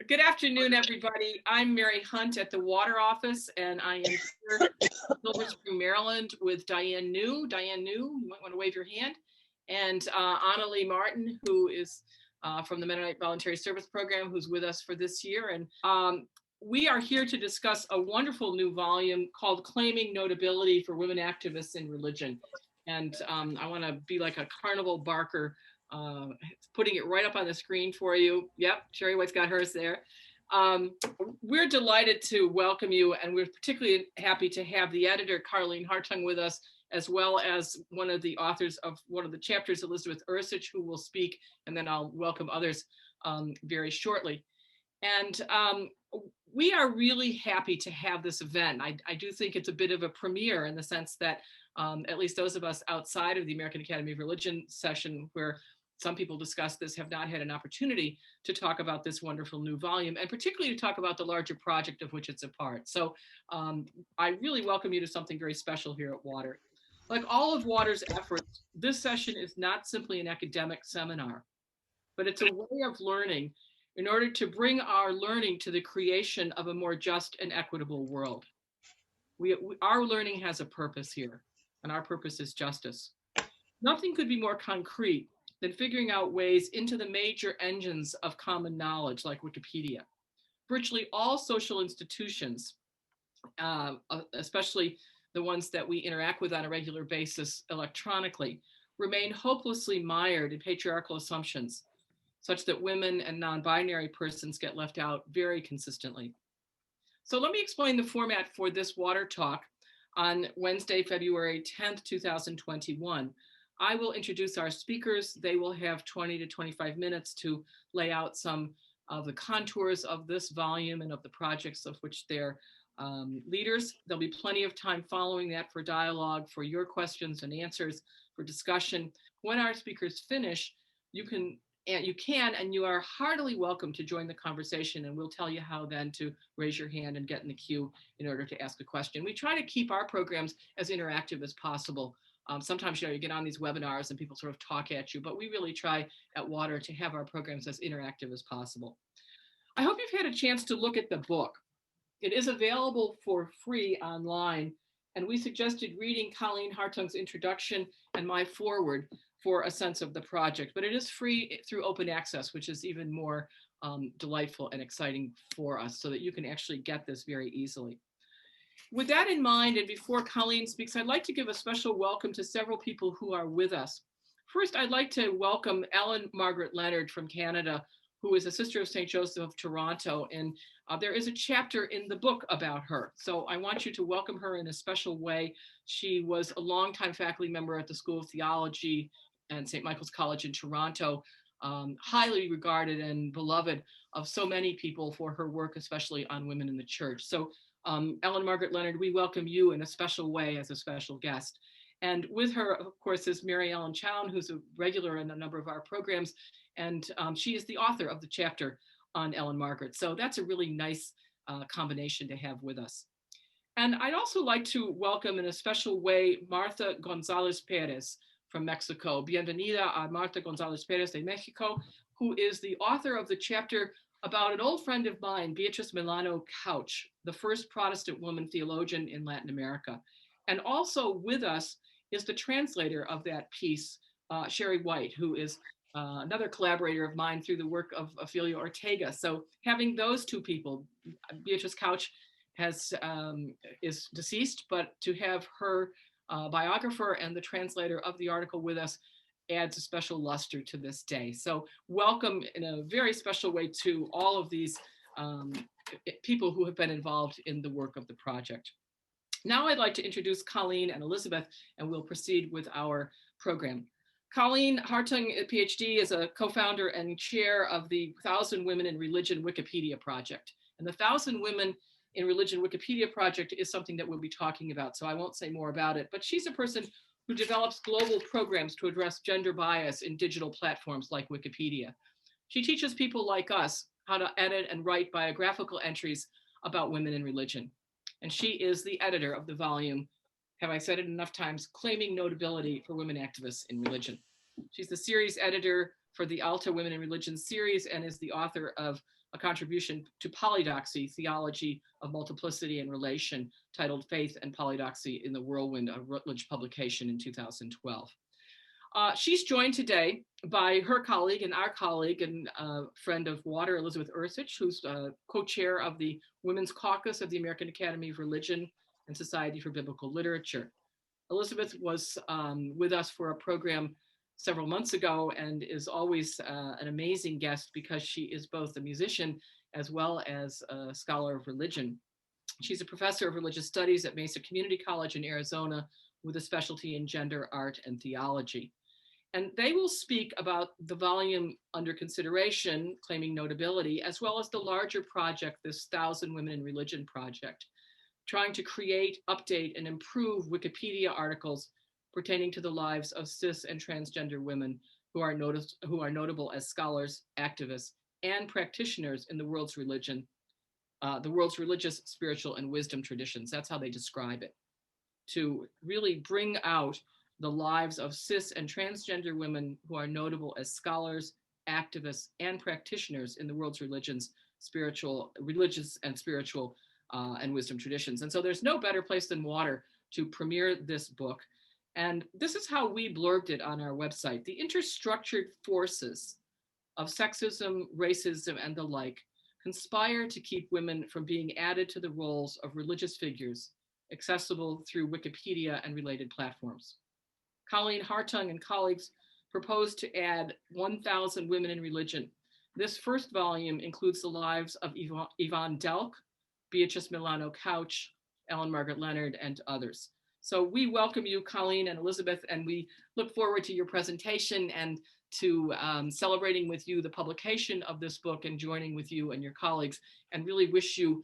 Good afternoon, everybody. I'm Mary Hunt at the Water Office, and I am here in Silver Spring, Maryland with Diane New. Diane New, you might want to wave your hand. And Annalie Martin, who is from the Mennonite Voluntary Service Program, who's with us for this year. And we are here to discuss a wonderful new volume called Claiming Notability for Women Activists in Religion. And I want to be like a carnival barker, putting it right up on the screen for you. Yep, Sherry White's got hers there. We're delighted to welcome you, and we're particularly happy to have the editor, Colleen Hartung, with us, as well as one of the authors of one of the chapters, Elizabeth Ursic, who will speak, and then I'll welcome others very shortly. And we are really happy to have this event. I do think it's a bit of a premiere in the sense that at least those of us outside of the American Academy of Religion session, where some people discuss this, have not had an opportunity to talk about this wonderful new volume, and particularly to talk about the larger project of which it's a part. So I really welcome you to something very special here at Water. Like all of Water's efforts, this session is not simply an academic seminar, but it's a way of learning in order to bring our learning to the creation of a more just and equitable world. Our learning has a purpose here, and our purpose is justice. Nothing could be more concrete than figuring out ways into the major engines of common knowledge like Wikipedia. Virtually all social institutions, especially the ones that we interact with on a regular basis electronically, remain hopelessly mired in patriarchal assumptions, such that women and non-binary persons get left out very consistently. So let me explain the format for this Water Talk on Wednesday, February 10th, 2021. I will introduce our speakers. They will have 20 to 25 minutes to lay out some of the contours of this volume and of the projects of which they're leaders. There'll be plenty of time following that for dialogue, for your questions and answers, for discussion. When our speakers finish, you are heartily welcome to join the conversation, and we'll tell you how then to raise your hand and get in the queue in order to ask a question. We try to keep our programs as interactive as possible. Sometimes, you get on these webinars and people sort of talk at you, but we really try at Water to have our programs as interactive as possible. I hope you've had a chance to look at the book. It is available for free online, and we suggested reading Colleen Hartung's introduction and my foreword for a sense of the project, but it is free through open access, which is even more delightful and exciting for us, so that you can actually get this very easily. With that in mind, and before Colleen speaks, I'd like to give a special welcome to several people who are with us. First, I'd like to welcome Ellen Margaret Leonard from Canada, who is a Sister of St. Joseph of Toronto, and there is a chapter in the book about her. So I want you to welcome her in a special way. She was a longtime faculty member at the School of Theology and St. Michael's College in Toronto, highly regarded and beloved of so many people for her work, especially on women in the church. So Ellen Margaret Leonard, we welcome you in a special way as a special guest. And with her, of course, is Mary Ellen Chown, who's a regular in a number of our programs, and she is the author of the chapter on Ellen Margaret. So that's a really nice combination to have with us. And I'd also like to welcome in a special way Martha Gonzalez Perez from Mexico. Bienvenida a Martha Gonzalez Perez de Mexico, who is the author of the chapter about an old friend of mine, Beatrice Milano Couch, the first Protestant woman theologian in Latin America. And also with us is the translator of that piece, Sherry White, who is another collaborator of mine through the work of Ophelia Ortega. So having those two people, Beatrice Couch is deceased, but to have her biographer and the translator of the article with us adds a special luster to this day. So welcome in a very special way to all of these people who have been involved in the work of the project. Now I'd like to introduce Colleen and Elizabeth, and we'll proceed with our program. Colleen Hartung, PhD, is a co-founder and chair of the 1,000 Women in Religion Wikipedia project. And the 1,000 Women in Religion Wikipedia project is something that we'll be talking about, so I won't say more about it. But she's a person who develops global programs to address gender bias in digital platforms like Wikipedia. She teaches people like us how to edit and write biographical entries about women in religion. And she is the editor of the volume, have I said it enough times, Claiming Notability for Women Activists in Religion. She's the series editor for the Alta Women in Religion series and is the author of a contribution to Polydoxy, Theology of Multiplicity and Relation, titled Faith and Polydoxy in the Whirlwind, a Routledge publication in 2012. She's joined today by her colleague and our colleague and friend of Water, Elizabeth Ursic, who's co-chair of the Women's Caucus of the American Academy of Religion and Society for Biblical Literature. Elizabeth was with us for a program several months ago and is always an amazing guest because she is both a musician as well as a scholar of religion. She's a professor of religious studies at Mesa Community College in Arizona with a specialty in gender, art, and theology. And they will speak about the volume under consideration, Claiming Notability, as well as the larger project, this 1,000 Women in Religion project, trying to create, update, and improve Wikipedia articles pertaining to the lives of cis and transgender women who are notable as scholars, activists, and practitioners in the world's religion, the world's religious, spiritual, and wisdom traditions. That's how they describe it. To really bring out the lives of cis and transgender women who are notable as scholars, activists, and practitioners in the world's religions, religious and spiritual and wisdom traditions. And so there's no better place than Water to premiere this book. And this is how we blurbed it on our website. The interstructured forces of sexism, racism, and the like conspire to keep women from being added to the roles of religious figures accessible through Wikipedia and related platforms. Colleen Hartung and colleagues proposed to add 1,000 Women in Religion. This first volume includes the lives of Yvonne Delk, Beatrice Milano Couch, Ellen Margaret Leonard, and others. So we welcome you, Colleen and Elizabeth, and we look forward to your presentation and to celebrating with you the publication of this book and joining with you and your colleagues, and really wish you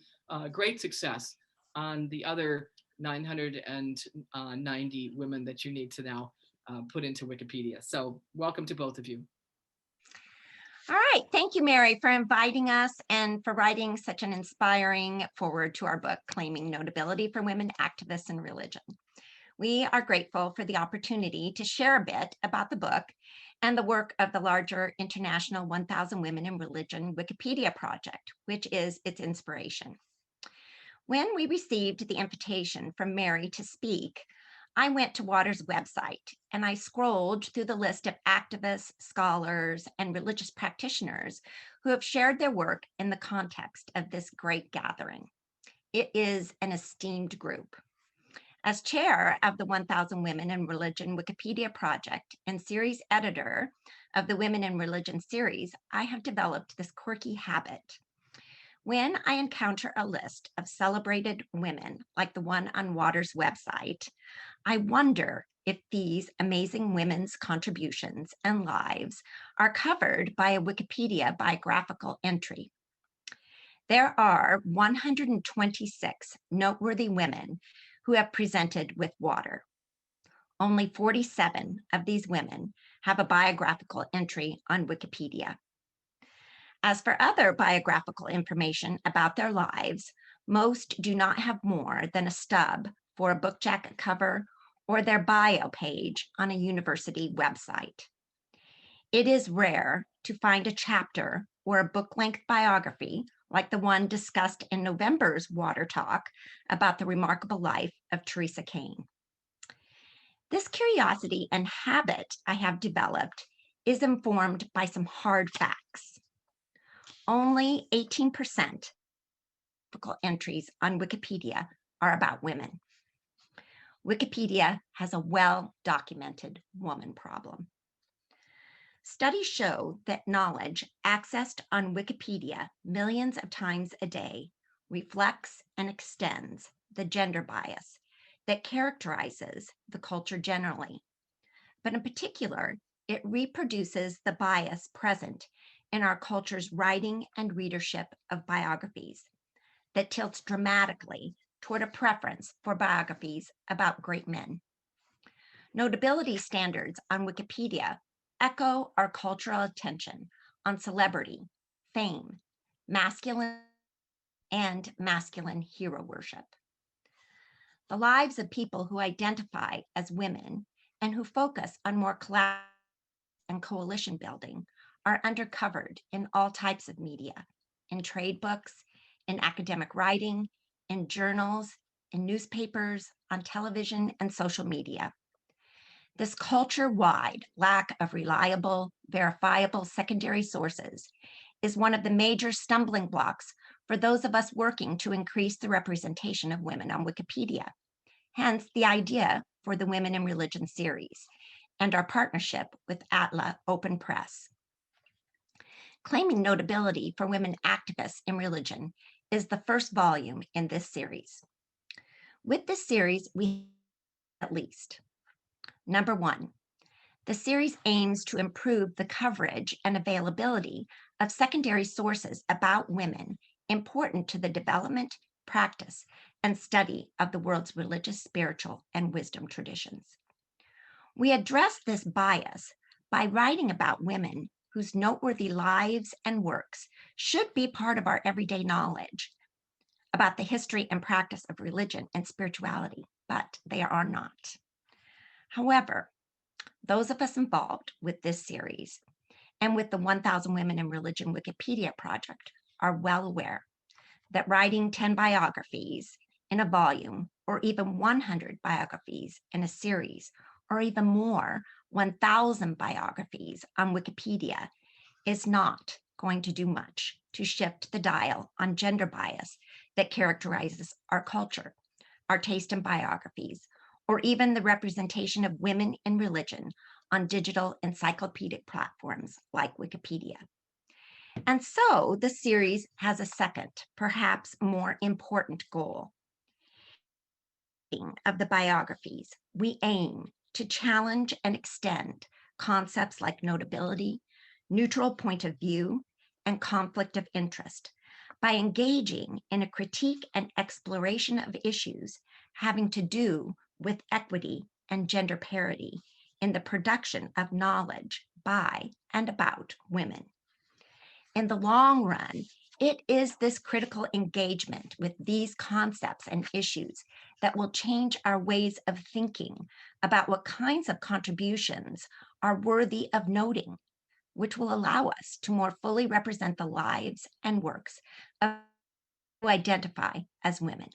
great success on the other 990 women that you need to now put into Wikipedia. So welcome to both of you. All right, thank you, Mary, for inviting us and for writing such an inspiring foreword to our book, Claiming Notability for Women Activists in Religion. We are grateful for the opportunity to share a bit about the book and the work of the larger international 1,000 Women in Religion Wikipedia project, which is its inspiration. When we received the invitation from Mary to speak, I went to Water's website and I scrolled through the list of activists, scholars, and religious practitioners who have shared their work in the context of this great gathering. It is an esteemed group. As chair of the 1,000 Women in Religion Wikipedia project and series editor of the Women in Religion series, I have developed this quirky habit. When I encounter a list of celebrated women, like the one on Water's website, I wonder if these amazing women's contributions and lives are covered by a Wikipedia biographical entry. There are 126 noteworthy women who have presented with Water. Only 47 of these women have a biographical entry on Wikipedia. As for other biographical information about their lives, most do not have more than a stub for a book jacket cover or their bio page on a university website. It is rare to find a chapter or a book-length biography like the one discussed in November's WATERtalk about the remarkable life of Teresa Kane. This curiosity and habit I have developed is informed by some hard facts. Only 18% of entries on Wikipedia are about women. Wikipedia has a well-documented woman problem. Studies show that knowledge accessed on Wikipedia millions of times a day reflects and extends the gender bias that characterizes the culture generally. But in particular, it reproduces the bias present in our culture's writing and readership of biographies that tilts dramatically toward a preference for biographies about great men. Notability standards on Wikipedia echo our cultural attention on celebrity, fame, masculine, and masculine hero worship. The lives of people who identify as women and who focus on more collaboration and coalition building are undercovered in all types of media, in trade books, in academic writing, in journals, in newspapers, on television, and social media. This culture-wide lack of reliable, verifiable secondary sources is one of the major stumbling blocks for those of us working to increase the representation of women on Wikipedia. Hence the idea for the Women in Religion series and our partnership with Atla Open Press. Claiming Notability for Women Activists in Religion is the first volume in this series. With this series, we have at least. Number one, the series aims to improve the coverage and availability of secondary sources about women important to the development, practice, and study of the world's religious, spiritual, and wisdom traditions. We address this bias by writing about women whose noteworthy lives and works should be part of our everyday knowledge about the history and practice of religion and spirituality, but they are not. However, those of us involved with this series and with the 1000 Women in Religion Wikipedia project are well aware that writing 10 biographies in a volume, or even 100 biographies in a series, or even more, 1000 biographies on Wikipedia is not going to do much to shift the dial on gender bias that characterizes our culture, our taste in biographies, or even the representation of women in religion on digital encyclopedic platforms like Wikipedia. And so the series has a second, perhaps more important goal. Of the biographies, we aim to challenge and extend concepts like notability, neutral point of view, and conflict of interest by engaging in a critique and exploration of issues having to do with equity and gender parity in the production of knowledge by and about women. In the long run, it is this critical engagement with these concepts and issues that will change our ways of thinking about what kinds of contributions are worthy of noting, which will allow us to more fully represent the lives and works of who identify as women.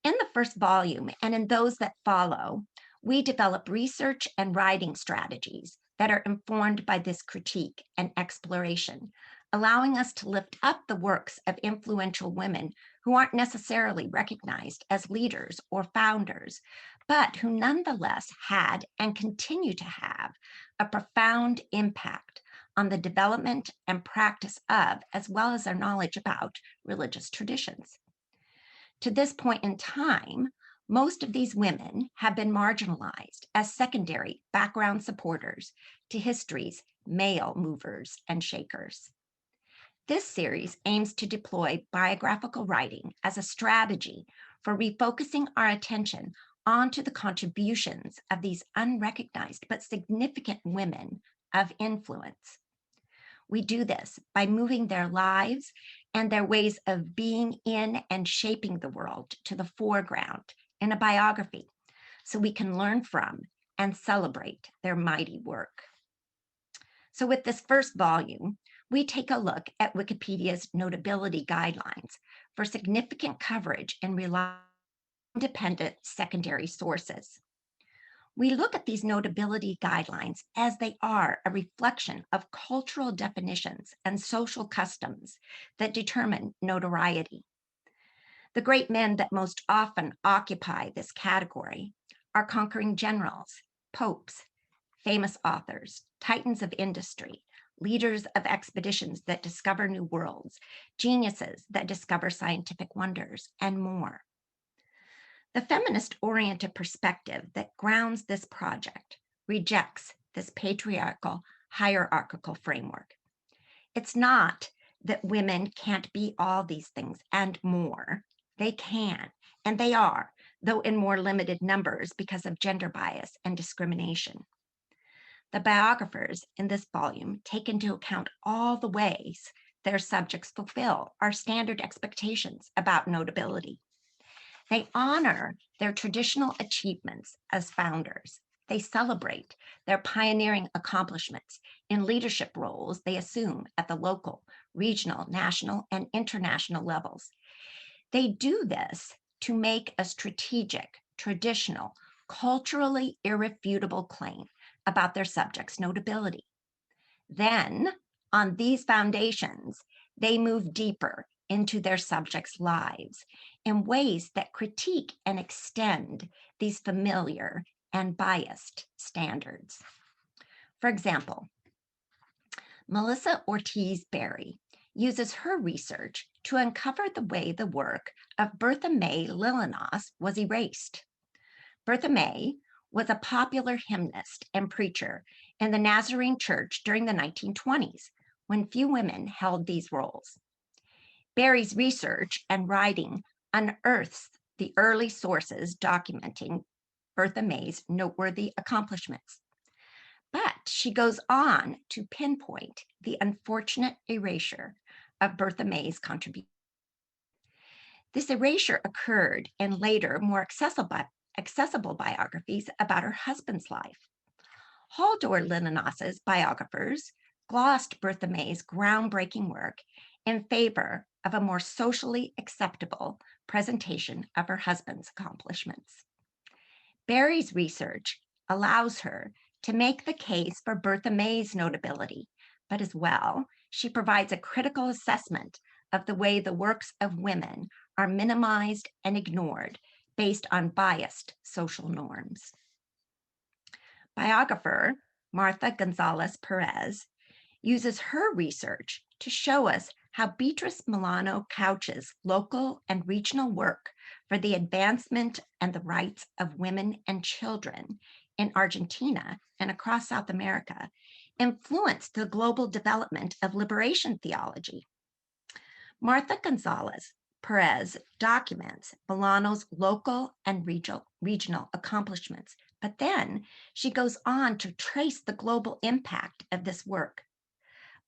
In the first volume and in those that follow, we develop research and writing strategies that are informed by this critique and exploration, allowing us to lift up the works of influential women who aren't necessarily recognized as leaders or founders, but who nonetheless had and continue to have a profound impact on the development and practice of, as well as our knowledge about, religious traditions. To this point in time, most of these women have been marginalized as secondary background supporters to history's male movers and shakers. This series aims to deploy biographical writing as a strategy for refocusing our attention onto the contributions of these unrecognized but significant women of influence. We do this by moving their lives and their ways of being in and shaping the world to the foreground in a biography, so we can learn from and celebrate their mighty work. So with this first volume, we take a look at Wikipedia's notability guidelines for significant coverage and reliable independent secondary sources. We look at these notability guidelines as they are a reflection of cultural definitions and social customs that determine notoriety. The great men that most often occupy this category are conquering generals, popes, famous authors, titans of industry, leaders of expeditions that discover new worlds, geniuses that discover scientific wonders, and more. The feminist-oriented perspective that grounds this project rejects this patriarchal, hierarchical framework. It's not that women can't be all these things and more. They can, and they are, though in more limited numbers because of gender bias and discrimination. The biographers in this volume take into account all the ways their subjects fulfill our standard expectations about notability. They honor their traditional achievements as founders. They celebrate their pioneering accomplishments in leadership roles they assume at the local, regional, national, and international levels. They do this to make a strategic, traditional, culturally irrefutable claim about their subject's notability. Then, on these foundations, they move deeper into their subjects' lives in ways that critique and extend these familiar and biased standards. For example, Melissa Ortiz Berry uses her research to uncover the way the work of Bertha May Lillenas was erased. Bertha May was a popular hymnist and preacher in the Nazarene Church during the 1920s, when few women held these roles. Berry's research and writing unearths the early sources documenting Bertha May's noteworthy accomplishments. But she goes on to pinpoint the unfortunate erasure of Bertha May's contribution. This erasure occurred in later, more accessible biographies about her husband's life. Haldor Lindenas's biographers glossed Bertha May's groundbreaking work in favor of a more socially acceptable presentation of her husband's accomplishments. Berry's research allows her to make the case for Bertha May's notability, but as well, she provides a critical assessment of the way the works of women are minimized and ignored based on biased social norms. Biographer Martha Gonzalez Perez uses her research to show us how Beatrice Milano couches local and regional work for the advancement and the rights of women and children in Argentina and across South America influenced the global development of liberation theology. Martha Gonzalez Perez documents Milano's local and regional accomplishments, but then she goes on to trace the global impact of this work.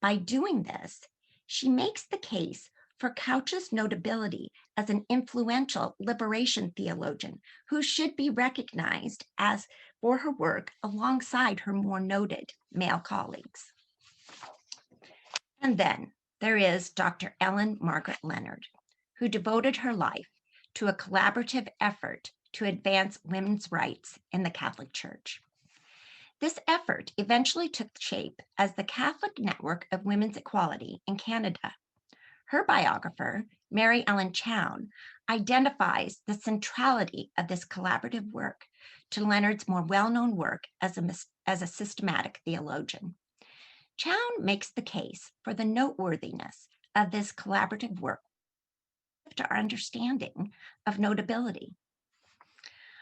By doing this, she makes the case for Couch's notability as an influential liberation theologian who should be recognized as for her work alongside her more noted male colleagues. And then there is Dr. Ellen Margaret Leonard, who devoted her life to a collaborative effort to advance women's rights in the Catholic Church. This effort eventually took shape as the Catholic Network of Women's Equality in Canada. Her biographer, Mary Ellen Chown, identifies the centrality of this collaborative work to Leonard's more well-known work as a systematic theologian. Chown makes the case for the noteworthiness of this collaborative work to our understanding of notability.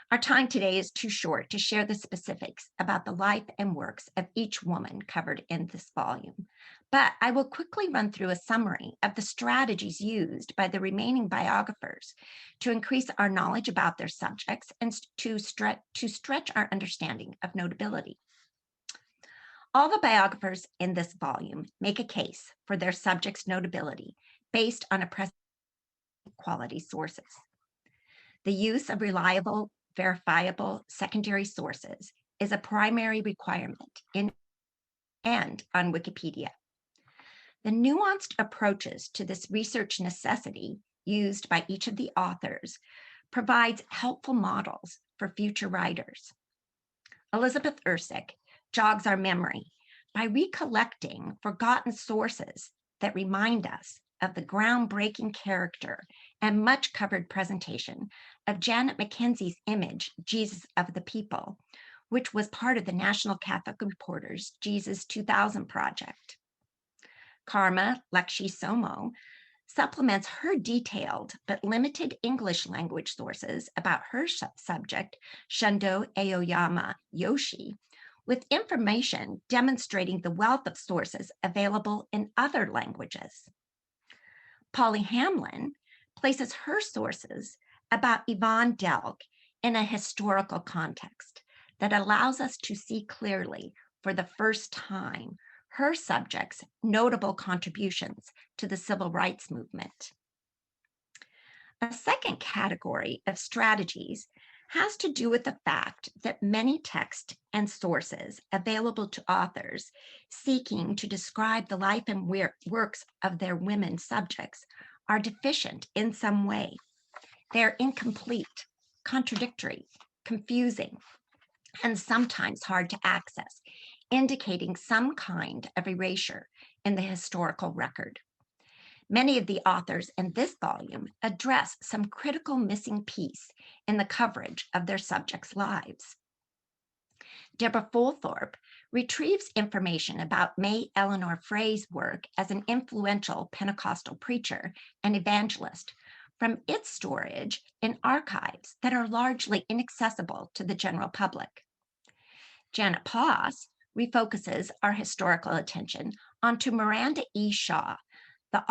Our time today is too short to share the specifics about the life and works of each woman covered in this volume, but I will quickly run through a summary of the strategies used by the remaining biographers to increase our knowledge about their subjects and to stretch our understanding of notability. All the biographers in this volume make a case for their subject's notability based on a present quality sources. The use of reliable, verifiable secondary sources is a primary requirement in and on Wikipedia. The nuanced approaches to this research necessity used by each of the authors provides helpful models for future writers. Elizabeth Ursic jogs our memory by recollecting forgotten sources that remind us of the groundbreaking character and much covered presentation of Janet Mckenzie's image, Jesus of the People, which was part of the National Catholic Reporters Jesus 2000 project. Karma Lakshmi Somo supplements her detailed but limited English language sources about her subject, Shundo Aoyama Yoshi, with information demonstrating the wealth of sources available in other languages. Polly Hamlin places her sources about Yvonne Delk in a historical context that allows us to see clearly for the first time her subject's notable contributions to the civil rights movement. A second category of strategies has to do with the fact that many texts and sources available to authors seeking to describe the life and works of their women subjects are deficient in some way. They're incomplete, contradictory, confusing, and sometimes hard to access, indicating some kind of erasure in the historical record. Many of the authors in this volume address some critical missing piece in the coverage of their subjects' lives. Deborah Fulthorpe retrieves information about May Eleanor Frey's work as an influential Pentecostal preacher and evangelist from its storage in archives that are largely inaccessible to the general public. Janet Ploss refocuses our historical attention onto Miranda E. Shaw, the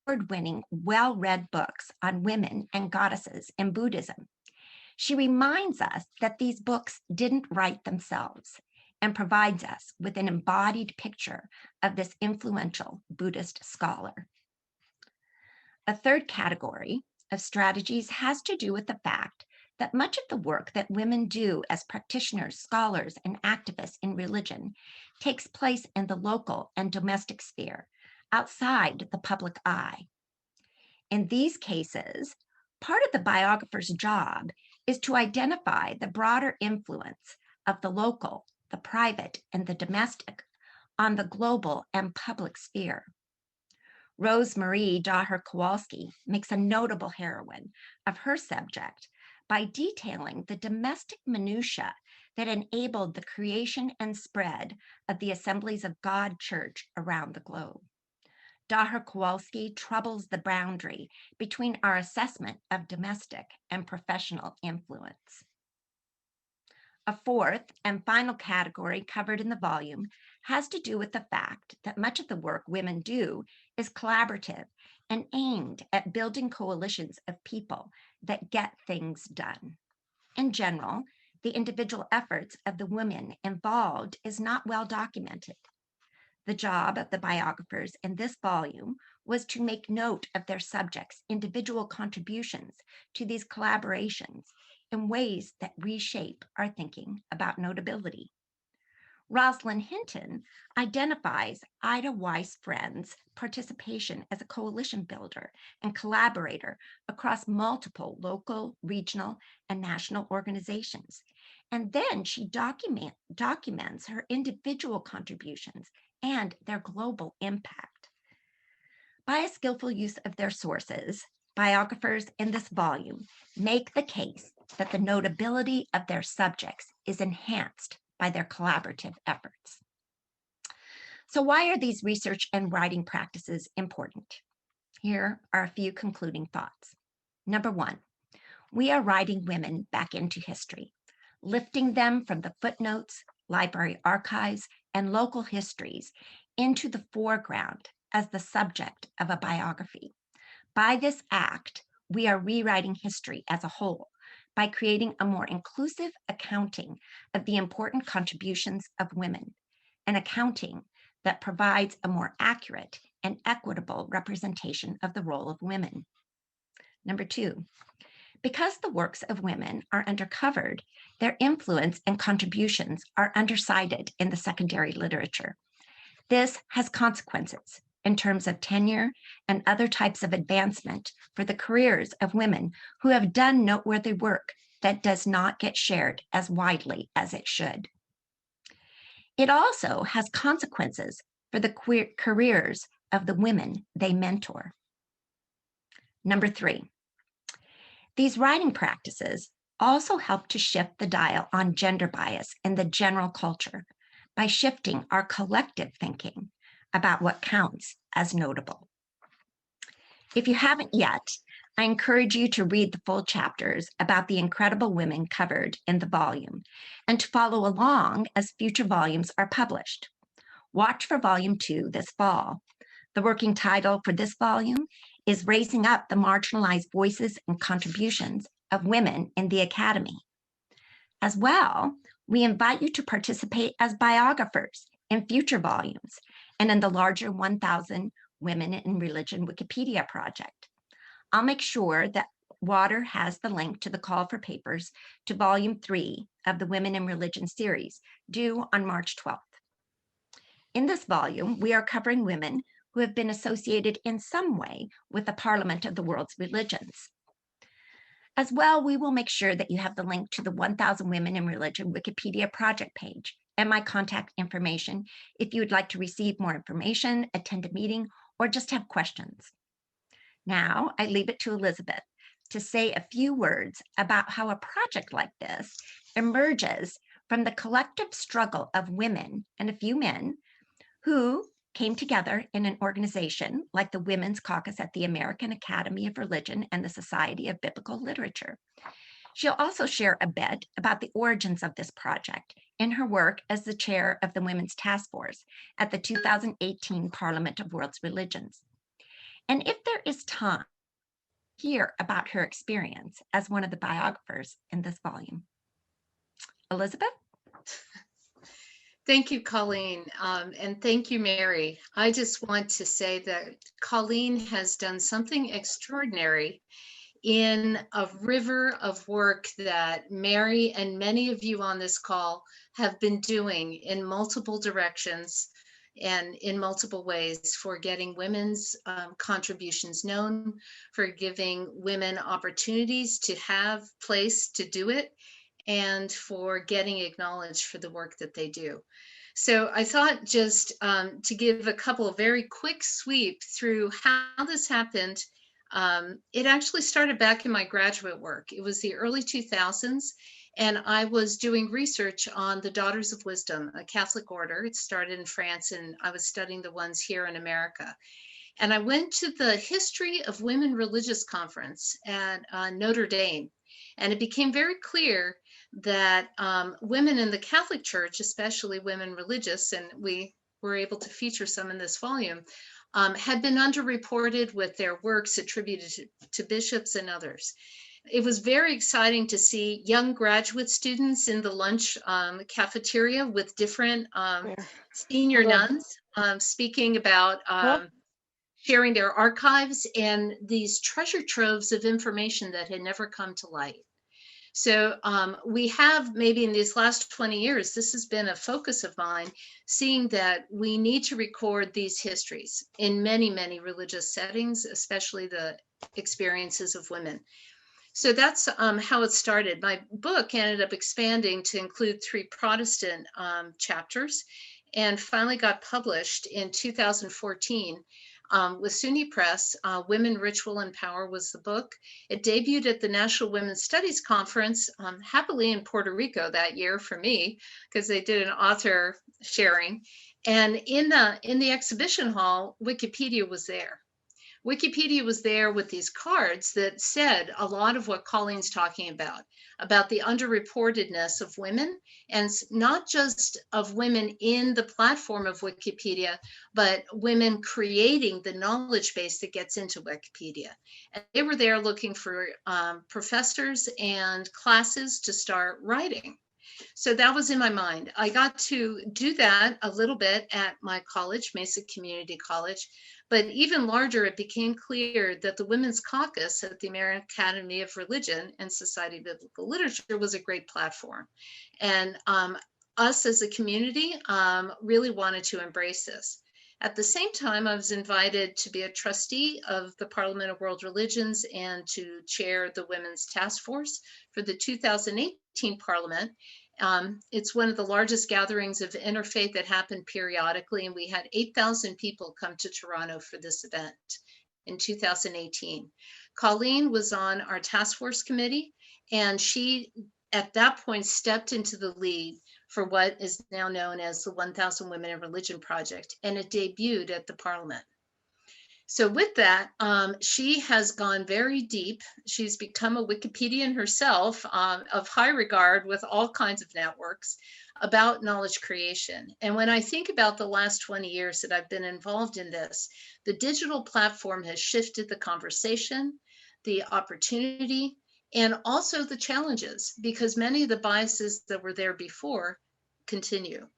award-winning, well-read books on women and goddesses in Buddhism. She reminds us that these books didn't write themselves and provides us with an embodied picture of this influential Buddhist scholar. A third category of strategies has to do with the fact that much of the work that women do as practitioners, scholars, and activists in religion takes place in the local and domestic sphere, outside the public eye. In these cases, part of the biographer's job is to identify the broader influence of the local, the private, and the domestic on the global and public sphere. Rose Marie Daher Kowalski makes a notable heroine of her subject by detailing the domestic minutiae that enabled the creation and spread of the Assemblies of God Church around the globe. Daher Kowalski troubles the boundary between our assessment of domestic and professional influence. A fourth and final category covered in the volume has to do with the fact that much of the work women do is collaborative and aimed at building coalitions of people that get things done. In general, the individual efforts of the women involved is not well documented. The job of the biographers in this volume was to make note of their subjects' individual contributions to these collaborations in ways that reshape our thinking about notability. Rosalind Hinton identifies Ida Weiss Friend's participation as a coalition builder and collaborator across multiple local, regional, and national organizations. And then she documents her individual contributions and their global impact. By a skillful use of their sources, biographers in this volume make the case that the notability of their subjects is enhanced by their collaborative efforts. So why are these research and writing practices important? Here are a few concluding thoughts. Number one, we are writing women back into history, lifting them from the footnotes, library archives, and local histories into the foreground as the subject of a biography. By this act, we are rewriting history as a whole by creating a more inclusive accounting of the important contributions of women, an accounting that provides a more accurate and equitable representation of the role of women. Number two, because the works of women are undercovered, their influence and contributions are undercited in the secondary literature. This has consequences in terms of tenure and other types of advancement for the careers of women who have done noteworthy work that does not get shared as widely as it should. It also has consequences for the careers of the women they mentor. Number three, these writing practices also help to shift the dial on gender bias in the general culture by shifting our collective thinking about what counts as notable. If you haven't yet, I encourage you to read the full chapters about the incredible women covered in the volume and to follow along as future volumes are published. Watch for volume 2 this fall. The working title for this volume is Raising Up the Marginalized Voices and Contributions of Women in the Academy. As well, we invite you to participate as biographers in future volumes and in the larger 1,000 Women in Religion Wikipedia project. I'll make sure that Water has the link to the call for papers to Volume 3 of the Women in Religion series, due on March 12th. In this volume, we are covering women who have been associated in some way with the Parliament of the World's Religions. As well, we will make sure that you have the link to the 1000 Women in Religion Wikipedia project page and my contact information if you would like to receive more information, attend a meeting, or just have questions. Now, I leave it to Elizabeth to say a few words about how a project like this emerges from the collective struggle of women and a few men who came together in an organization like the Women's Caucus at the American Academy of Religion and the Society of Biblical Literature. She'll also share a bit about the origins of this project in her work as the chair of the Women's Task Force at the 2018 Parliament of World's Religions. And if there is time, hear about her experience as one of the biographers in this volume. Elizabeth? Thank you, Colleen, and thank you, Mary. I just want to say that Colleen has done something extraordinary in a river of work that Mary and many of you on this call have been doing in multiple directions and in multiple ways for getting women's contributions known, for giving women opportunities to have place to do it, and for getting acknowledged for the work that they do. So I thought just to give a couple of very quick sweep through how this happened. It actually started back in my graduate work. It was the early 2000s, and I was doing research on the Daughters of Wisdom, a Catholic order. It started in France, and I was studying the ones here in America. And I went to the History of Women Religious Conference at Notre Dame, and it became very clear that women in the Catholic Church, especially women religious, and we were able to feature some in this volume, had been underreported with their works attributed to bishops and others. It was very exciting to see young graduate students in the lunch cafeteria with different senior nuns speaking about sharing their archives and these treasure troves of information that had never come to light. So we have, maybe in these last 20 years, this has been a focus of mine, seeing that we need to record these histories in many, many religious settings, especially the experiences of women. So that's how it started. My book ended up expanding to include 3 Protestant chapters, and finally got published in 2014. With SUNY Press. Women, Ritual, and Power was the book. It debuted at the National Women's Studies Conference, happily in Puerto Rico that year for me, because they did an author sharing. And in the exhibition hall, Wikipedia was there. Wikipedia was there with these cards that said a lot of what Colleen's talking about the underreportedness of women, and not just of women in the platform of Wikipedia, but women creating the knowledge base that gets into Wikipedia. And they were there looking for professors and classes to start writing. So that was in my mind. I got to do that a little bit at my college, Mesa Community College. But even larger, it became clear that the Women's Caucus at the American Academy of Religion and Society of Biblical Literature was a great platform. And us as a community really wanted to embrace this. At the same time, I was invited to be a trustee of the Parliament of World Religions and to chair the Women's Task Force for the 2018 Parliament. It's one of the largest gatherings of interfaith that happened periodically, and we had 8,000 people come to Toronto for this event in 2018. Colleen was on our task force committee, and she, at that point, stepped into the lead for what is now known as the 1000 Women in Religion Project, and it debuted at the Parliament. So with that, she has gone very deep. She's become a Wikipedian herself of high regard with all kinds of networks about knowledge creation. And when I think about the last 20 years that I've been involved in this, the digital platform has shifted the conversation, the opportunity, and also the challenges, because many of the biases that were there before continue.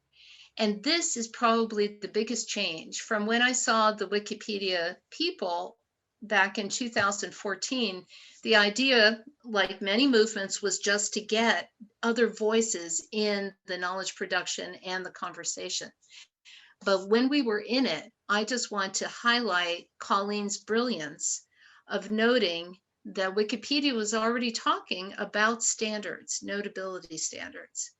And this is probably the biggest change from when I saw the Wikipedia people back in 2014, the idea, like many movements, was just to get other voices in the knowledge production and the conversation. But when we were in it, I just want to highlight Colleen's brilliance of noting that Wikipedia was already talking about standards, notability standards.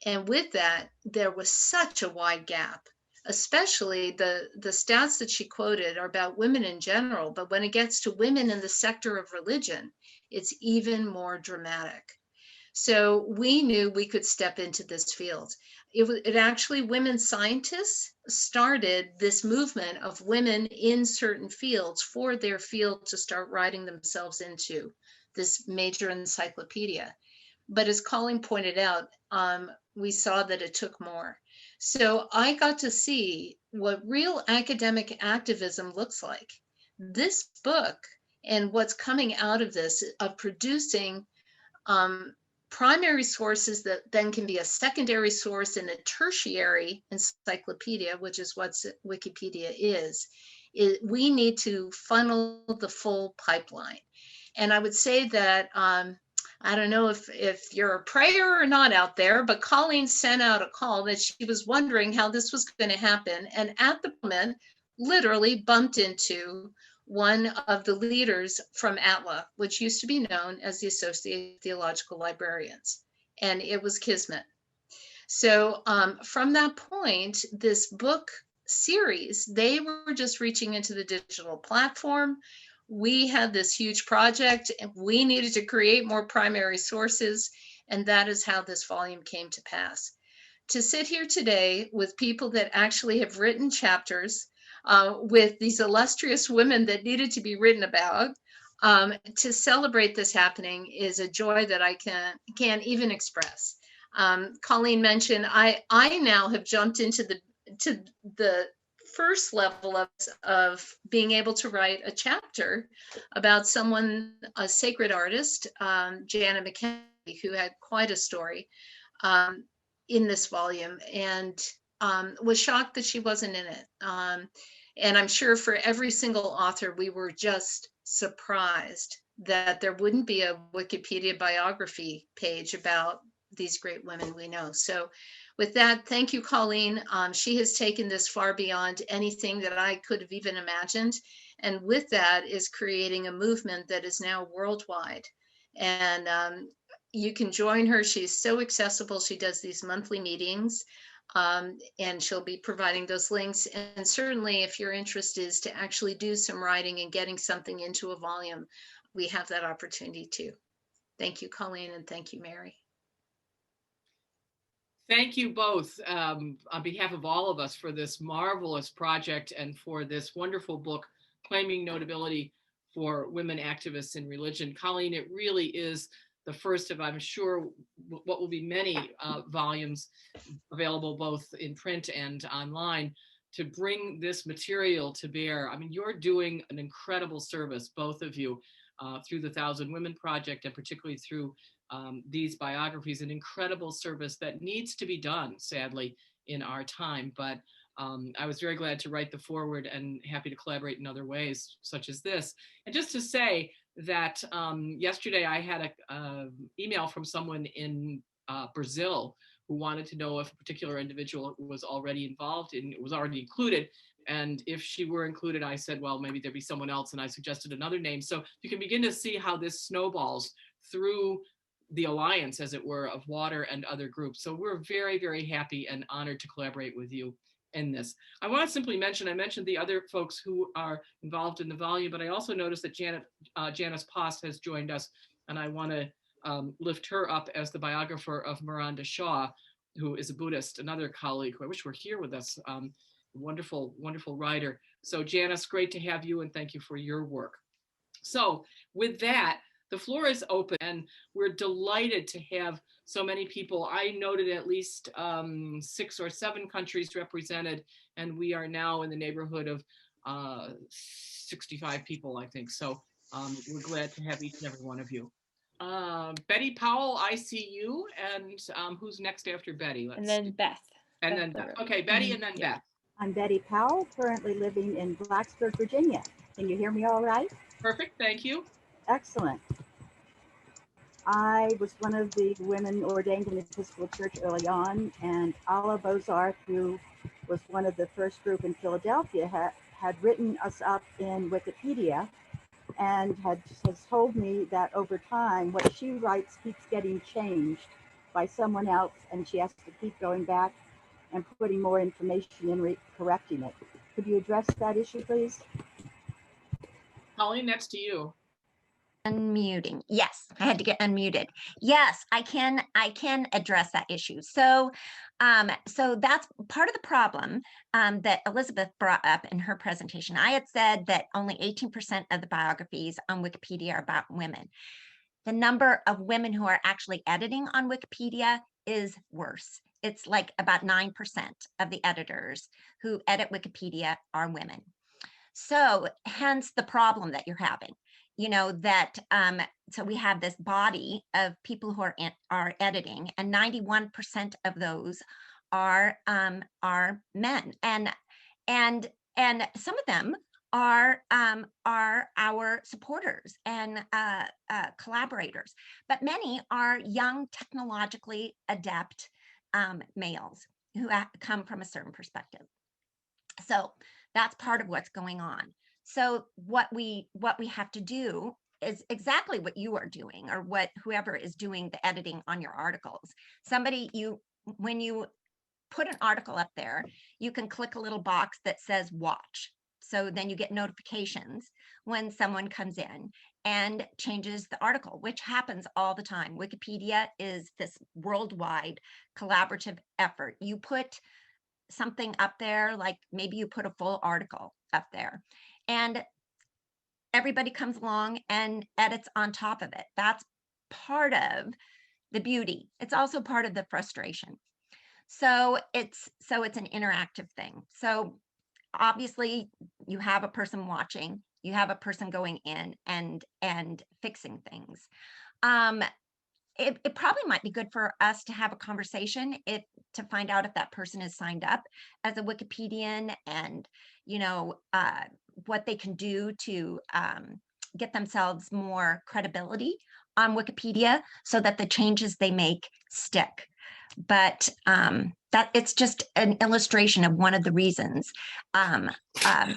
And with that, there was such a wide gap, especially the stats that she quoted are about women in general. But when it gets to women in the sector of religion, it's even more dramatic. So we knew we could step into this field. It actually, women scientists started this movement of women in certain fields for their field to start writing themselves into this major encyclopedia. But as Colleen pointed out, we saw that it took more. So I got to see what real academic activism looks like. This book and what's coming out of this, of producing primary sources that then can be a secondary source in a tertiary encyclopedia, which is what Wikipedia is, we need to funnel the full pipeline. And I would say that, I don't know if you're a prayer or not out there, but Colleen sent out a call that she was wondering how this was going to happen. And at the moment, literally bumped into one of the leaders from Atla, which used to be known as the Associated Theological Librarians, and it was Kismet. So from that point, this book series, they were just reaching into the digital platform. We had this huge project, and we needed to create more primary sources, and that is how this volume came to pass. To sit here today with people that actually have written chapters, with these illustrious women that needed to be written about, to celebrate this happening is a joy that I can't even express. Colleen mentioned, I now have jumped into the first level of being able to write a chapter about someone, a sacred artist, Janet Mckenzie, who had quite a story in this volume, and was shocked that she wasn't in it. And I'm sure for every single author, we were just surprised that there wouldn't be a Wikipedia biography page about these great women we know. So with that, thank you, Colleen. She has taken this far beyond anything that I could have even imagined. And with that is creating a movement that is now worldwide. And you can join her. She's so accessible. She does these monthly meetings. And she'll be providing those links. And certainly if your interest is to actually do some writing and getting something into a volume, we have that opportunity too. Thank you, Colleen, and thank you, Mary. Thank you both on behalf of all of us for this marvelous project and for this wonderful book, Claiming Notability for Women Activists in Religion. Colleen, it really is the first of, I'm sure, what will be many volumes available both in print and online to bring this material to bear. I mean, you're doing an incredible service, both of you, through the Thousand Women Project and particularly through these biographies, an incredible service that needs to be done, sadly, in our time. But I was very glad to write the foreword and happy to collaborate in other ways, such as this. And just to say that yesterday I had an email from someone in Brazil who wanted to know if a particular individual was already involved and it was already included. And if she were included, I said, well, maybe there'd be someone else. And I suggested another name. So you can begin to see how this snowballs through the alliance, as it were, of Water and other groups. So we're very, very happy and honored to collaborate with you in this. I want to simply mention, I mentioned the other folks who are involved in the volume, but I also noticed that Janice Post has joined us, and I want to lift her up as the biographer of Miranda Shaw, who is a Buddhist, another colleague who I wish were here with us, wonderful, wonderful writer. So Janice, great to have you, and thank you for your work. So with that, the floor is open, and we're delighted to have so many people. I noted at least 6 or 7 countries represented, and we are now in the neighborhood of 65 people, I think. So we're glad to have each and every one of you. Betty Powell, I see you, and who's next after Betty? And then Beth. And then Beth. Okay, Betty and then Beth. I'm Betty Powell, currently living in Blacksburg, Virginia. Can you hear me all right? Perfect, thank you. Excellent. I was one of the women ordained in the Episcopal Church early on, and Alla Bozarth, who was one of the first group in Philadelphia, had written us up in Wikipedia and has told me that over time, what she writes keeps getting changed by someone else, and she has to keep going back and putting more information in, correcting it. Could you address that issue, please? Colleen, next to you. Unmuting. Yes, I had to get unmuted. Yes, I can address that issue. So that's part of the problem that Elizabeth brought up in her presentation. I had said that only 18% of the biographies on Wikipedia are about women. The number of women who are actually editing on Wikipedia is worse. It's like about 9% of the editors who edit Wikipedia are women. So hence the problem that you're having. You know, that so we have this body of people who are editing, and 91% of those are men, and some of them are our supporters and collaborators, but many are young, technologically adept males who come from a certain perspective. So that's part of what's going on. So what we have to do is exactly what you are doing, or what whoever is doing the editing on your articles. When you put an article up there, you can click a little box that says watch. So then you get notifications when someone comes in and changes the article, which happens all the time. Wikipedia is this worldwide collaborative effort. You put something up there, like maybe you put a full article up there, and everybody comes along and edits on top of it. That's part of the beauty. It's also part of the frustration. So it's an interactive thing. So obviously you have a person watching, you have a person going in and fixing things. It probably might be good for us to have a conversation to find out if that person is signed up as a Wikipedian, and what they can do to get themselves more credibility on Wikipedia so that the changes they make stick. But that it's just an illustration of one of the reasons.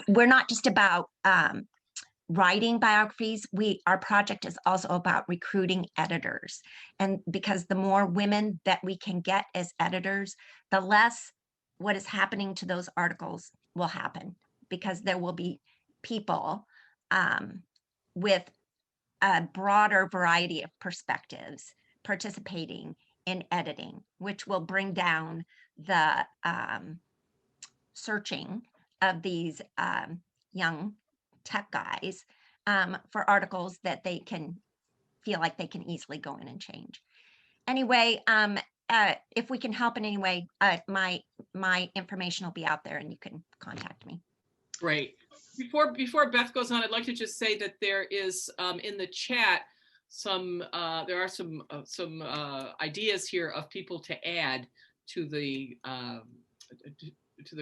We're not just about writing biographies. Our project is also about recruiting editors. And because the more women that we can get as editors, the less what is happening to those articles will happen, because there will be people with a broader variety of perspectives participating in editing, which will bring down the searching of these young tech guys for articles that they can feel like they can easily go in and change. Anyway, if we can help in any way, my information will be out there and you can contact me. Great. Before Beth goes on, I'd like to just say that there is in the chat there are some ideas here of people to add to the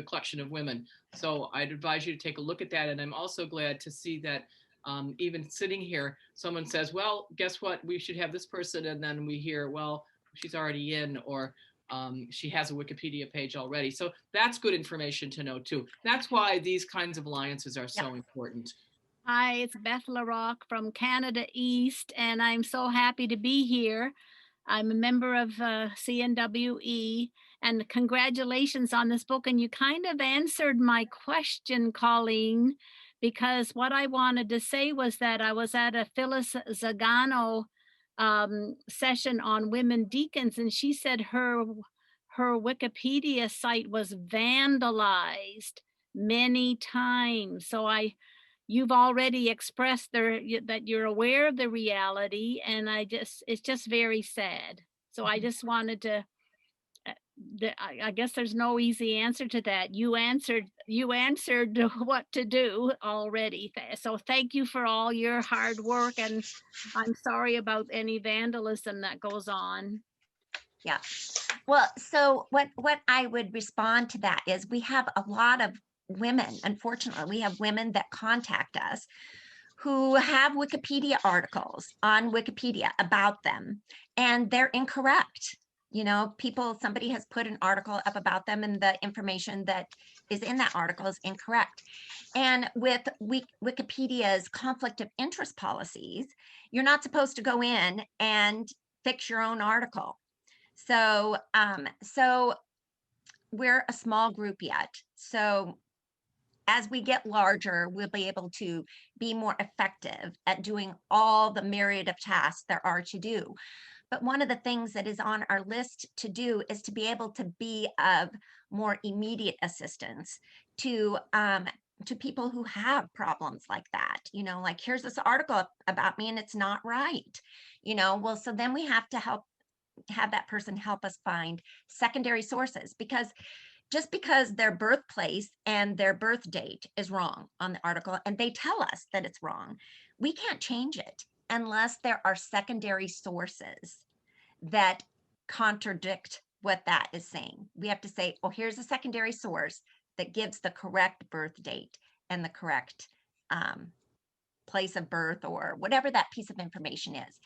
collection of women. So I'd advise you to take a look at that. And I'm also glad to see that even sitting here, someone says, well, guess what? We should have this person. And then we hear, well, she's already in, or she has a Wikipedia page already. So that's good information to know too. That's why these kinds of alliances are so important. Hi, it's Beth LaRock from Canada East, and I'm so happy to be here. I'm a member of CNWE, and congratulations on this book. And you kind of answered my question, Colleen, because what I wanted to say was that I was at a Phyllis Zagano session on women deacons, and she said her Wikipedia site was vandalized many times. So you've already expressed that you're aware of the reality, and it's just very sad. So I just wanted to, I guess there's no easy answer to that. You answered what to do already. So thank you for all your hard work, and I'm sorry about any vandalism that goes on. Yeah. Well, so what I would respond to that is we have a lot of women. Unfortunately, we have women that contact us who have Wikipedia articles on Wikipedia about them, and they're incorrect. You know, somebody has put an article up about them and the information that is in that article is incorrect. And with Wikipedia's conflict of interest policies, you're not supposed to go in and fix your own article. So, so we're a small group yet. So as we get larger, we'll be able to be more effective at doing all the myriad of tasks there are to do. But one of the things that is on our list to do is to be able to be of more immediate assistance to people who have problems like that. You know, like, here's this article about me and it's not right. You know, well, so then we have to have that person help us find secondary sources, because just because their birthplace and their birth date is wrong on the article and they tell us that it's wrong, we can't change it unless there are secondary sources that contradict what that is saying. We have to say, oh, here's a secondary source that gives the correct birth date and the correct place of birth or whatever that piece of information is,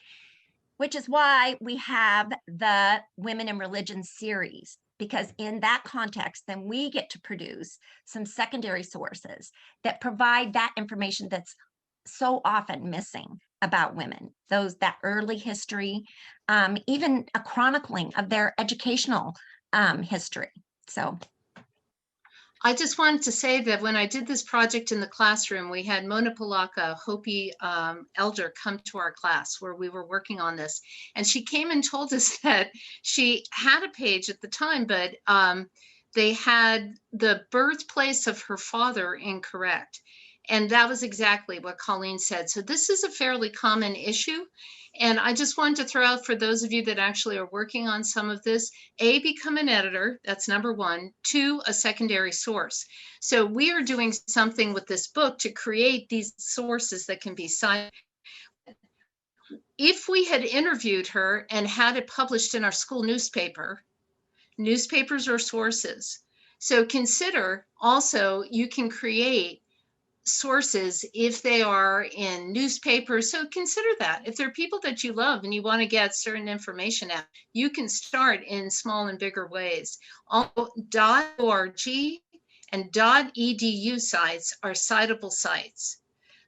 which is why we have the Women in Religion series, because in that context, then we get to produce some secondary sources that provide that information that's so often missing about women, that early history, even a chronicling of their educational history. So I just wanted to say that when I did this project in the classroom, we had Mona Palaka, Hopi elder, come to our class where we were working on this. And she came and told us that she had a page at the time, but they had the birthplace of her father incorrect. And that was exactly what Colleen said. So this is a fairly common issue. And I just wanted to throw out for those of you that actually are working on some of this, A, become an editor. That's number one. 2, a secondary source. So we are doing something with this book to create these sources that can be cited. If we had interviewed her and had it published in our school newspaper, newspapers are sources. So consider also, you can create sources if they are in newspapers. So consider that if there are people that you love and you want to get certain information out, you can start in small and bigger ways. .org and .edu sites are citable sites.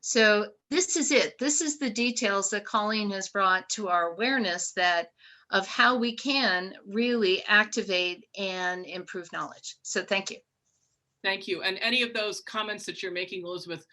So this is it. This is the details that Colleen has brought to our awareness of how we can really activate and improve knowledge. So thank you. Thank you. And any of those comments that you're making, Elizabeth,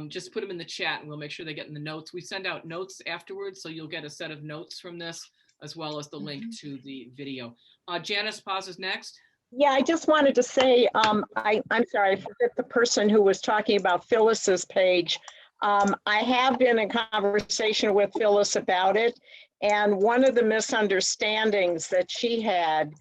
just put them in the chat and we'll make sure they get in the notes. We send out notes afterwards, so you'll get a set of notes from this, as well as the link to the video. Janice Paz is next. Yeah, I just wanted to say, I'm sorry, I forget the person who was talking about Phyllis's page. I have been in conversation with Phyllis about it. And one of the misunderstandings that she had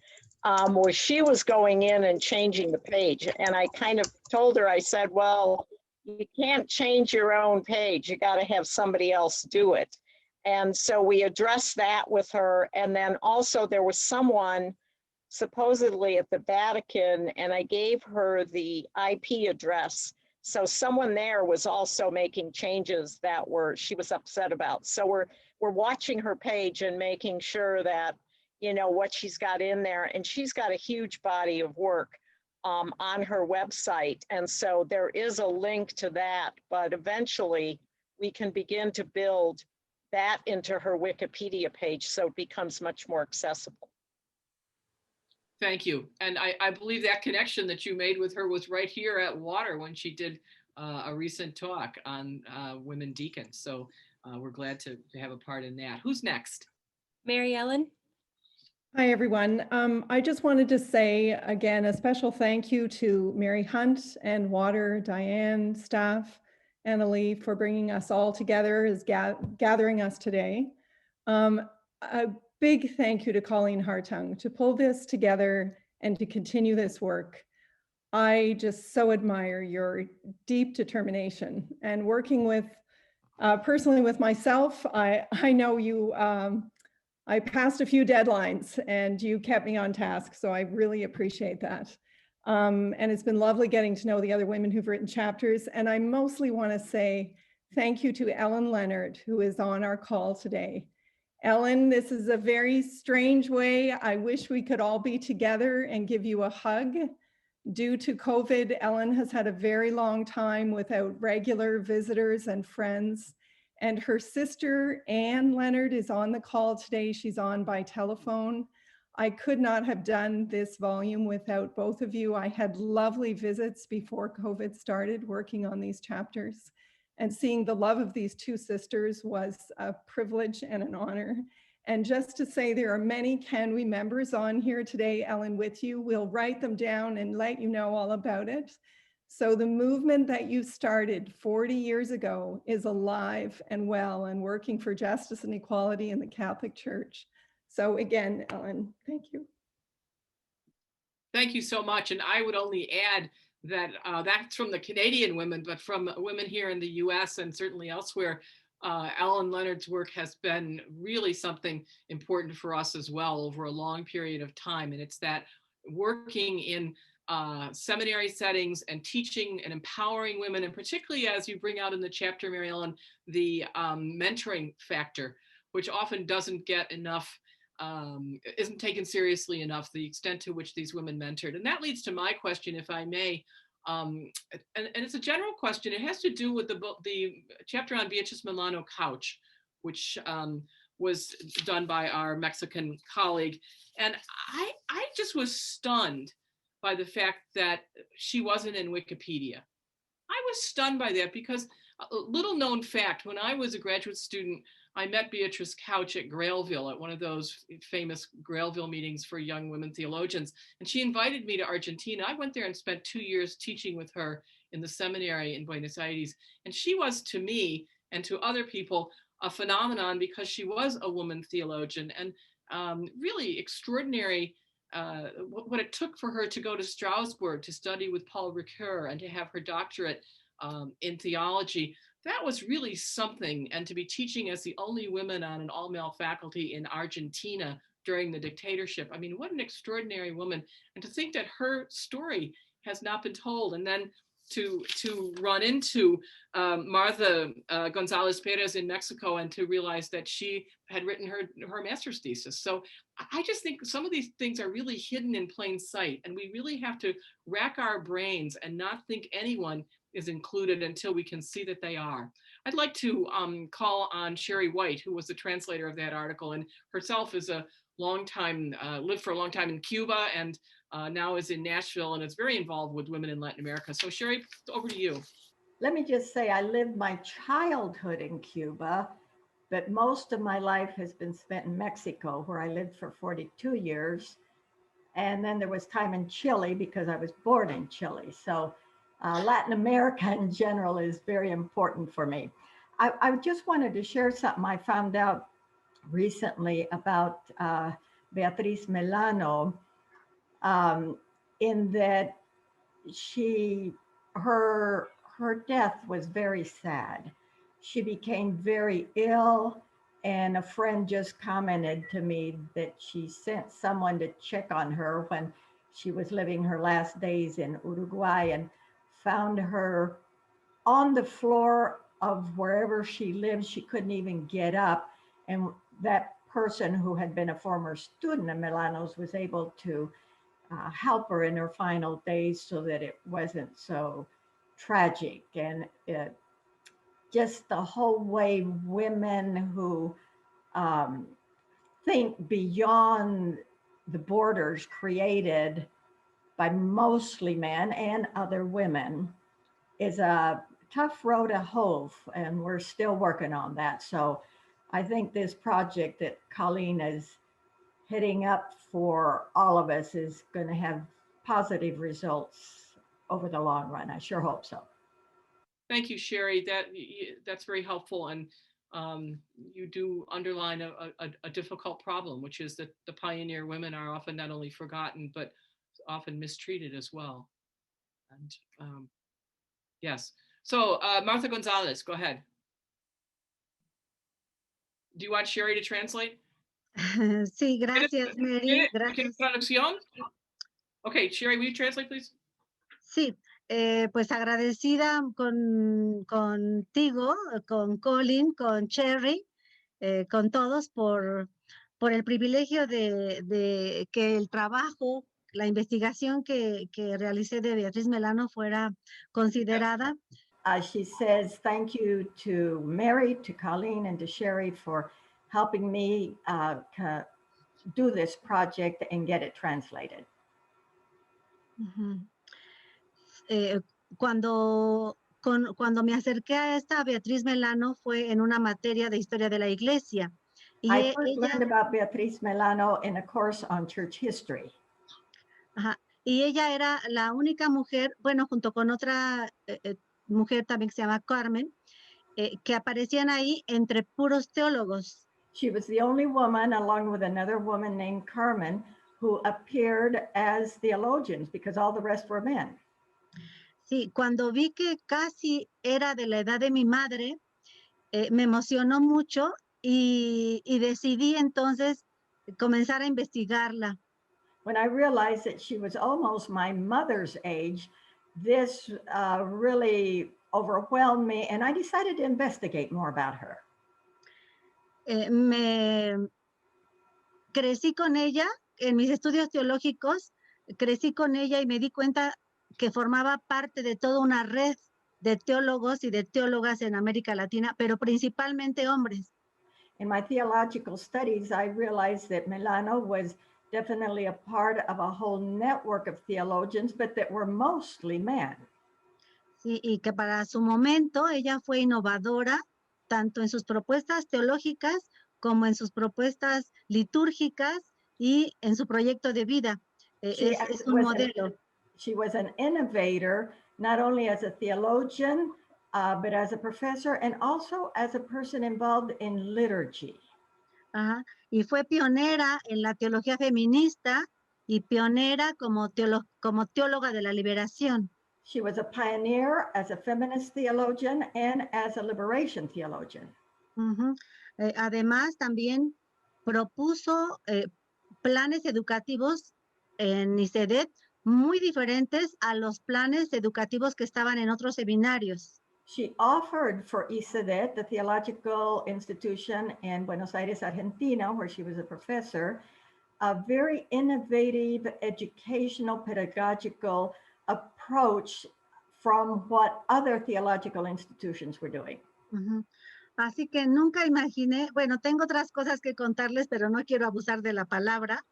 was she was going in and changing the page. And I kind of told her, I said, well, you can't change your own page. You got to have somebody else do it. And so we addressed that with her. And then also there was someone supposedly at the Vatican, and I gave her the IP address. So someone there was also making changes that she was upset about. So we're watching her page and making sure that, you know, what she's got in there. And she's got a huge body of work on her website. And so there is a link to that, but eventually we can begin to build that into her Wikipedia page so it becomes much more accessible. Thank you. And I believe that connection that you made with her was right here at Water when she did a recent talk on women deacons. So we're glad to have a part in that. Who's next? Mary Ellen. Hi, everyone. I just wanted to say, again, a special thank you to Mary Hunt and Water, Diane, staff, Annalie, for bringing us all together, gathering us today. A big thank you to Colleen Hartung to pull this together and to continue this work. I just so admire your deep determination and working with, personally with myself. I know you, I passed a few deadlines and you kept me on task, so I really appreciate that. And it's been lovely getting to know the other women who've written chapters. And I mostly want to say Thank you to Ellen Leonard, who is on our call today. Ellen, this is a very strange way. I wish we could all be together and give you a hug. Due to COVID, Ellen has had a very long time without regular visitors and friends. And her sister, Anne Leonard, is on the call today. She's on by telephone. I could not have done this volume without both of you. I had lovely visits before COVID started working on these chapters. And seeing the love of these two sisters was a privilege and an honor. And just to say, there are many Can We members on here today, Ellen, with you. We'll write them down and let you know all about it. So the movement that you started 40 years ago is alive and well and working for justice and equality in the Catholic Church. So again, Ellen, thank you. Thank you so much. And I would only add that that's from the Canadian women, but from women here in the US and certainly elsewhere, Ellen Leonard's work has been really something important for us as well over a long period of time. And it's that working in seminary settings and teaching and empowering women, and particularly as you bring out in the chapter, Mary Ellen, the mentoring factor, which often doesn't get enough, isn't taken seriously enough, the extent to which these women mentored. And that leads to my question, if I may, and it's a general question. It has to do with the chapter on Beatriz Milano Couch, which was done by our Mexican colleague. And I just was stunned by the fact that she wasn't in Wikipedia. I was stunned by that because a little known fact, when I was a graduate student, I met Beatrice Couch at Grailville, at one of those famous Grailville meetings for young women theologians. And she invited me to Argentina. I went there and spent 2 years teaching with her in the seminary in Buenos Aires. And she was, to me and to other people, a phenomenon because she was a woman theologian, and really extraordinary what it took for her to go to Strasbourg to study with Paul Ricoeur and to have her doctorate in theology. That was really something. And to be teaching as the only women on an all-male faculty in Argentina during the dictatorship. I mean, what an extraordinary woman. And to think that her story has not been told. And then to run into Martha Gonzalez Perez in Mexico and to realize that she had written her master's thesis. So I just think some of these things are really hidden in plain sight, and we really have to rack our brains and not think anyone is included until we can see that they are. I'd like to call on Sherry White, who was the translator of that article, and herself is a long time, lived for a long time in Cuba, and now is in Nashville and is very involved with women in Latin America. So Sherry, over to you. Let me just say, I lived my childhood in Cuba, but most of my life has been spent in Mexico, where I lived for 42 years. And then there was time in Chile because I was born in Chile. So Latin America in general is very important for me. I just wanted to share something I found out recently about Beatriz Milano, in that her death was very sad. She became very ill, and a friend just commented to me that she sent someone to check on her when she was living her last days in Uruguay and found her on the floor of wherever she lived. She couldn't even get up. And that person, who had been a former student of Milano's, was able to help her in her final days so that it wasn't so tragic. And just the whole way women who think beyond the borders created by mostly men and other women is a tough road to hoe, and we're still working on that. So I think this project that Colleen is heading up for all of us is going to have positive results over the long run. I sure hope so. Thank you, Sherry. That's very helpful. And you do underline a difficult problem, which is that the pioneer women are often not only forgotten, but often mistreated as well. And yes. So Martha Gonzalez, go ahead. Do you want Sherry to translate? Sí, gracias, Mary. Gracias. Okay, Sherry, will you translate, please? Sí, pues agradecida contigo, con Colin, con Cherry, con todos por el privilegio de que el trabajo, la investigación que realicé de Beatriz Melano fuera considerada. She says, thank you to Mary, to Colleen, and to Sherry for helping me do this project and get it translated. Cuando me acerqué a esta Beatriz Melano fue en una materia de historia de la iglesia. Y I first learned about Beatriz Melano in a course on church history. Y ella era la única mujer, bueno, junto con otra mujer también que se llama Carmen, que aparecían ahí entre puros teólogos. She was the only woman, along with another woman named Carmen, who appeared as theologians because all the rest were men. Sí, cuando vi que casi era de la edad de mi madre, me emocionó mucho y decidí entonces comenzar a investigarla. When I realized that she was almost my mother's age, this really overwhelmed me, and I decided to investigate more about her. Me crecí con ella en mis estudios teológicos, crecí con ella y me di cuenta que formaba parte de toda una red de teólogos y de teólogas en América Latina, pero principalmente hombres. In my theological studies, I realized that Melano was definitely a part of a whole network of theologians, but that were mostly men. Sí, y que para su momento ella fue innovadora, tanto en sus propuestas teológicas como en sus propuestas litúrgicas y en su proyecto de vida. Es un modelo. She was an innovator, not only as a theologian, but as a professor and also as a person involved in liturgy. Y fue pionera en la teología feminista y pionera como teóloga de la liberación. She was a pioneer as a feminist theologian and as a liberation theologian. Además, también propuso planes educativos en ICEDET muy diferentes a los planes educativos que estaban en otros seminarios. She offered for ICEDET, the theological institution in Buenos Aires, Argentina, where she was a professor, a very innovative educational pedagogical approach from what other theological institutions were doing. Así que nunca imaginé, bueno, tengo otras cosas que contarles, pero no quiero abusar de la palabra.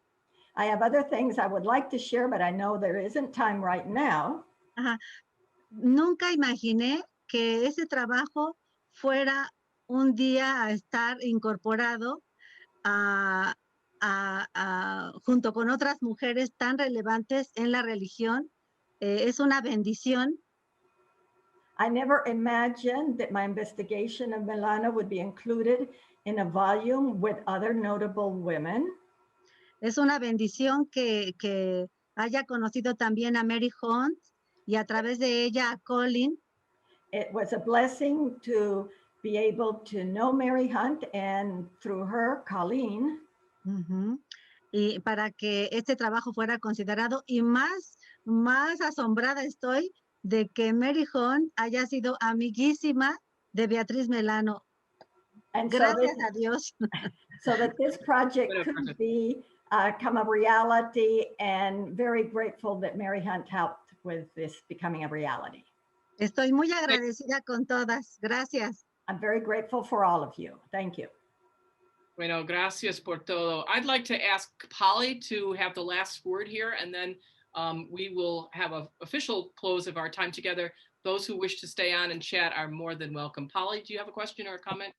I have other things I would like to share, but I know there isn't time right now. Nunca imaginé que ese trabajo fuera un día a estar incorporado junto con otras mujeres tan relevantes en la religión. Es una bendición. I never imagined that my investigation of Melano would be included in a volume with other notable women. Es una bendición que haya conocido también a Mary Hunt y a través de ella a Colleen. It was a blessing to be able to know Mary Hunt and through her, Colleen. Y para que este trabajo fuera considerado, y más asombrada estoy de que Mary Hunt haya sido amiguísima de Beatriz Melano. And gracias a Dios. So that this project could become a reality, and very grateful that Mary Hunt helped with this becoming a reality. Estoy muy agradecida con todas. Gracias. I'm very grateful for all of you. Thank you. Bueno, gracias por todo. I'd like to ask Polly to have the last word here, and then we will have an official close of our time together. Those who wish to stay on and chat are more than welcome. Polly, do you have a question or a comment?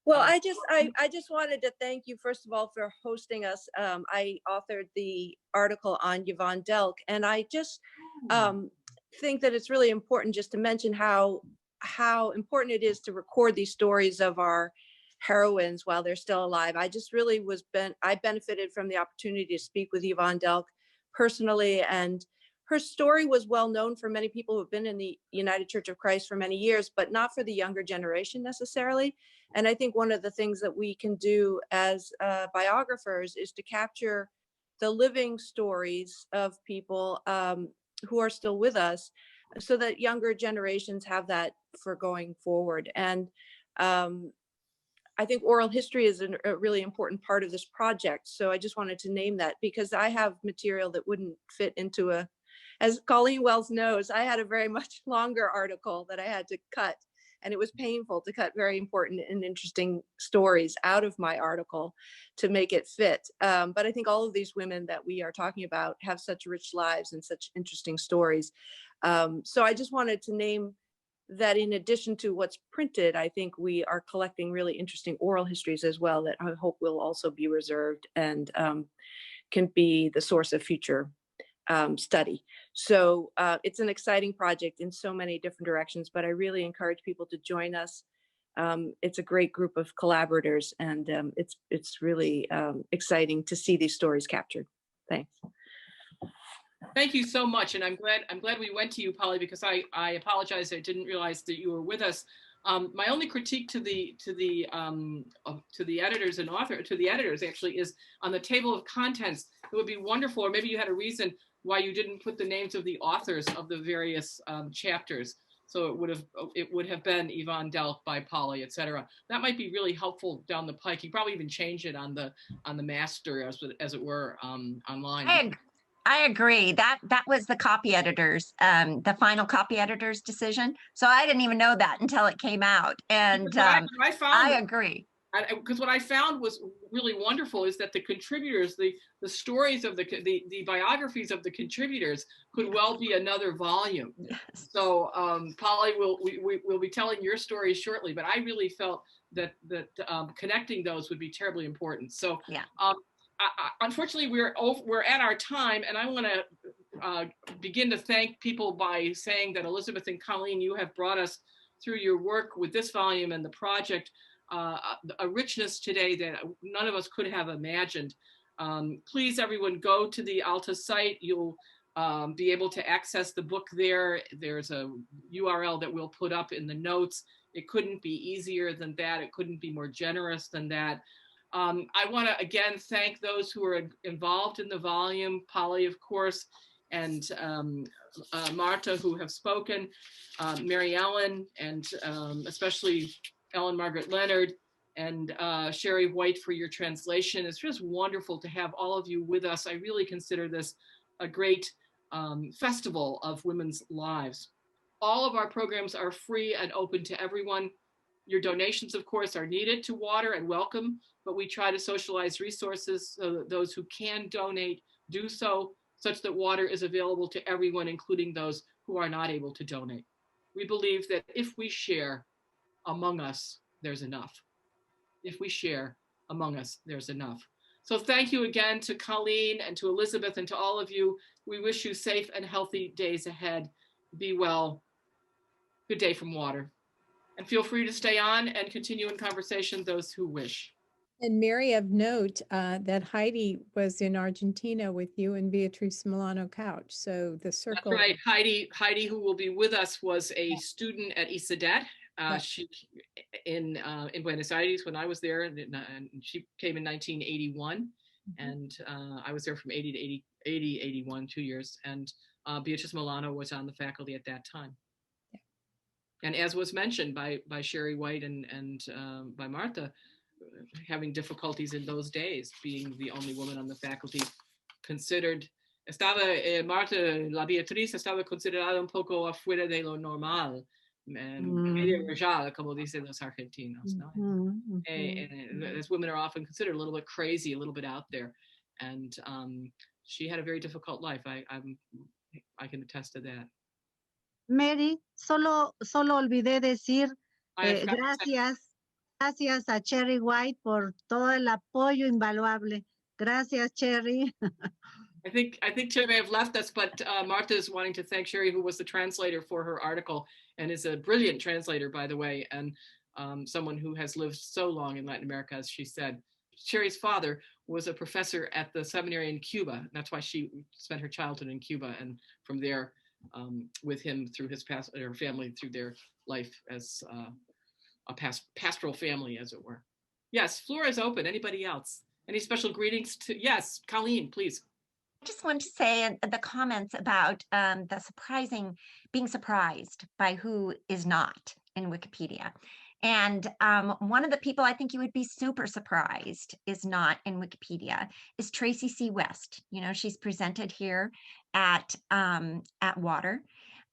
Well, I just wanted to thank you, first of all, for hosting us. I authored the article on Yvonne Delk, and I just think that it's really important just to mention how important it is to record these stories of our heroines while they're still alive. I just really I benefited from the opportunity to speak with Yvonne Delk personally, and her story was well known for many people who've been in the United Church of Christ for many years, but not for the younger generation necessarily. And I think one of the things that we can do as biographers is to capture the living stories of people who are still with us, so that younger generations have that for going forward. And I think oral history is a really important part of this project. So I just wanted to name that because I have material that wouldn't fit into as Colleen Wells knows, I had a very much longer article that I had to cut, and it was painful to cut very important and interesting stories out of my article to make it fit. But I think all of these women that we are talking about have such rich lives and such interesting stories. So I just wanted to name that in addition to what's printed, I think we are collecting really interesting oral histories as well that I hope will also be reserved and can be the source of future study. So it's an exciting project in so many different directions, but I really encourage people to join us. It's a great group of collaborators, and it's really exciting to see these stories captured. Thanks. Thank you so much, and I'm glad we went to you, Polly, because I apologize. I didn't realize that you were with us. My only critique to the editors and the editors actually is on the table of contents. It would be wonderful, or maybe you had a reason why you didn't put the names of the authors of the various chapters. So it would have been Yvonne Delk by Polly, etc. That might be really helpful down the pike. You probably even change it on the master, as it were, online. I agree. That was the copy editors, the final copy editor's decision. So I didn't even know that until it came out. And I agree. Because what I found was really wonderful is that the contributors, the stories of the biographies of the contributors could well be another volume. Yes. So Polly, we'll be telling your story shortly, but I really felt that connecting those would be terribly important. So yeah. Unfortunately, we're at our time, and I want to begin to thank people by saying that Elizabeth and Colleen, you have brought us through your work with this volume and the project a richness today that none of us could have imagined. Please, everyone, go to the Alta site. You'll be able to access the book there. There's a URL that we'll put up in the notes. It couldn't be easier than that. It couldn't be more generous than that. I want to again thank those who are involved in the volume, Polly, of course, and Marta, who have spoken, Mary Ellen, and especially Ellen Margaret Leonard, and Sherry White for your translation. It's just wonderful to have all of you with us. I really consider this a great festival of women's lives. All of our programs are free and open to everyone. Your donations, of course, are needed to Water and welcome, but we try to socialize resources so that those who can donate do so, such that Water is available to everyone, including those who are not able to donate. We believe that if we share among us, there's enough. If we share among us, there's enough. So thank you again to Colleen and to Elizabeth and to all of you. We wish you safe and healthy days ahead. Be well. Good day from Water. And feel free to stay on and continue in conversation, those who wish. And Mary, of note that Heidi was in Argentina with you and Beatrice Milano Couch. So the circle. That's right. Heidi, who will be with us, was a student at ISADET. She in Buenos Aires when I was there, and she came in 1981, and I was there from 81, 2 years. And Beatrice Milano was on the faculty at that time. And as was mentioned by Sherry White and by Martha, having difficulties in those days, being the only woman on the faculty, considered, Marta, la Beatriz estaba considerada un poco afuera de lo normal, medio rajada, como dicen los argentinos, ¿no? As women are often considered a little bit crazy, a little bit out there. And she had a very difficult life. I can attest to that. Mary, solo olvidé decir gracias a Cherry White por todo el apoyo invaluable. Gracias, Cherry. I think Cherry may have left us, but Martha is wanting to thank Cherry, who was the translator for her article and is a brilliant translator, by the way, and someone who has lived so long in Latin America, as she said. Cherry's father was a professor at the seminary in Cuba. And that's why she spent her childhood in Cuba, and from there, with him through her family through their life as a pastoral family, as it were. Yes, floor is open. Anybody else? Any special greetings to? Yes, Colleen, please. just want to say in the comments about being surprised by who is not in Wikipedia. And one of the people I think you would be super surprised is not in Wikipedia is Tracy C. West. You know, she's presented here at Water.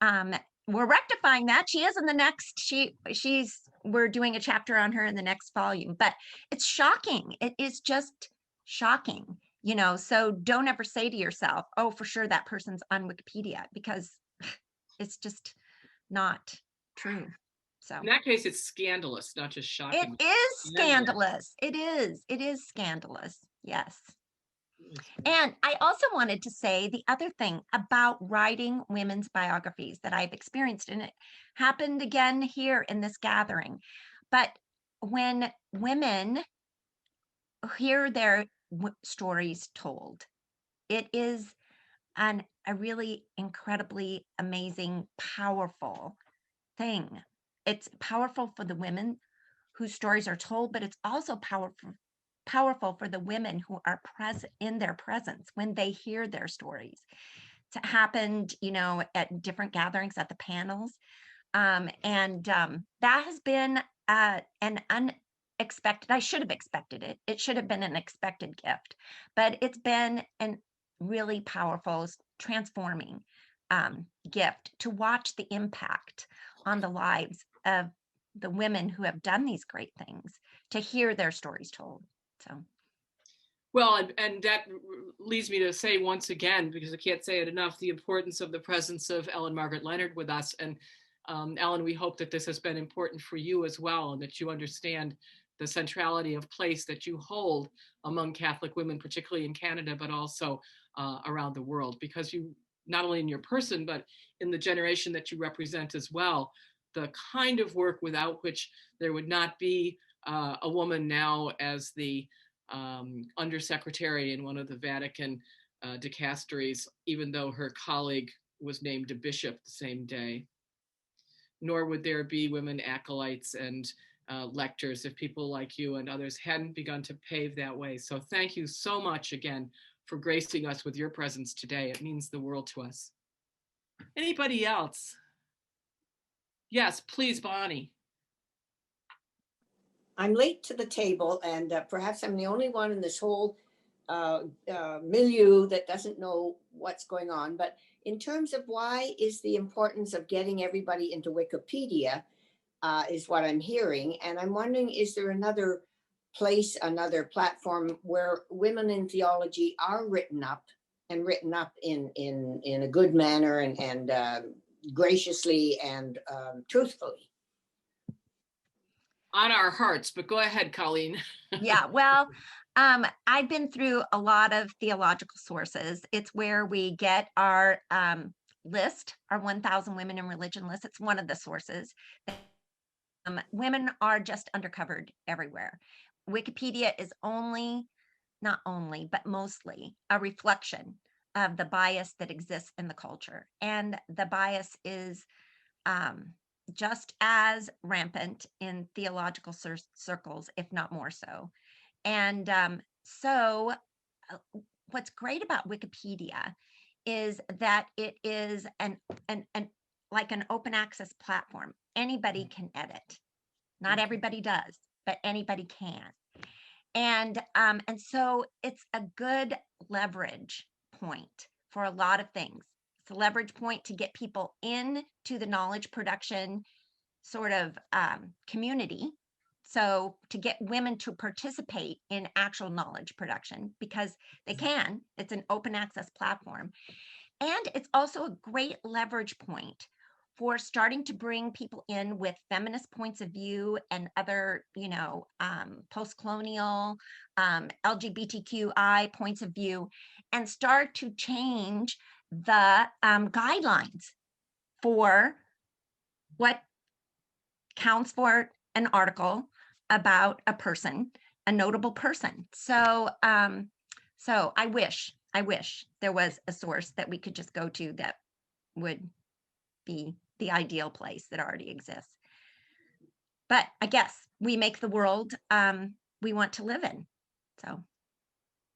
We're rectifying that. She is in the next, we're doing a chapter on her in the next volume, but it's shocking. It is just shocking, you know, so don't ever say to yourself, oh, for sure that person's on Wikipedia, because it's just not true. So in that case, it's scandalous, not just shocking. it is scandalous. It is scandalous. Yes. And I also wanted to say the other thing about writing women's biographies that I've experienced, and it happened again here in this gathering, but when women hear their stories told, it is a really incredibly amazing, powerful thing. It's powerful for the women whose stories are told, but it's also powerful for the women who are present in their presence when they hear their stories. It's happened, you know, at different gatherings at the panels. That has been an unexpected, I should have expected it. It should have been an expected gift, but it's been a really powerful, transforming gift to watch the impact on the lives of the women who have done these great things, to hear their stories told. So, well, and that leads me to say once again, because I can't say it enough, the importance of the presence of Ellen Margaret Leonard with us. And Ellen, we hope that this has been important for you as well, and that you understand the centrality of place that you hold among Catholic women, particularly in Canada, but also around the world, because you, not only in your person, but in the generation that you represent as well, the kind of work without which there would not be a woman now as the undersecretary in one of the Vatican dicasteries, even though her colleague was named a bishop the same day. Nor would there be women acolytes and lectors if people like you and others hadn't begun to pave that way. So thank you so much again for gracing us with your presence today. It means the world to us. Anybody else? Yes, please, Bonnie. I'm late to the table, and perhaps I'm the only one in this whole milieu that doesn't know what's going on. But in terms of why is the importance of getting everybody into Wikipedia is what I'm hearing. And I'm wondering, is there another place, another platform where women in theology are written up in a good manner and graciously and truthfully? On our hearts, but go ahead, Colleen. Yeah, well, I've been through a lot of theological sources. It's where we get our list, our 1,000 Women in Religion list. It's one of the sources. Women are just undercovered everywhere. Wikipedia is not only, but mostly a reflection of the bias that exists in the culture. And the bias is just as rampant in theological circles, if not more so. And so what's great about Wikipedia is that it is like an open access platform. Anybody can edit. Not everybody does, but anybody can. And so it's a good leverage point for a lot of things. It's a leverage point to get people into the knowledge production sort of community. So to get women to participate in actual knowledge production, because they can, it's an open access platform. And it's also a great leverage point for starting to bring people in with feminist points of view and other, post-colonial, LGBTQI points of view, and start to change the guidelines for what counts for an article about a person, a notable person. So, so I wish there was a source that we could just go to that would be the ideal place that already exists. But I guess we make the world we want to live in. So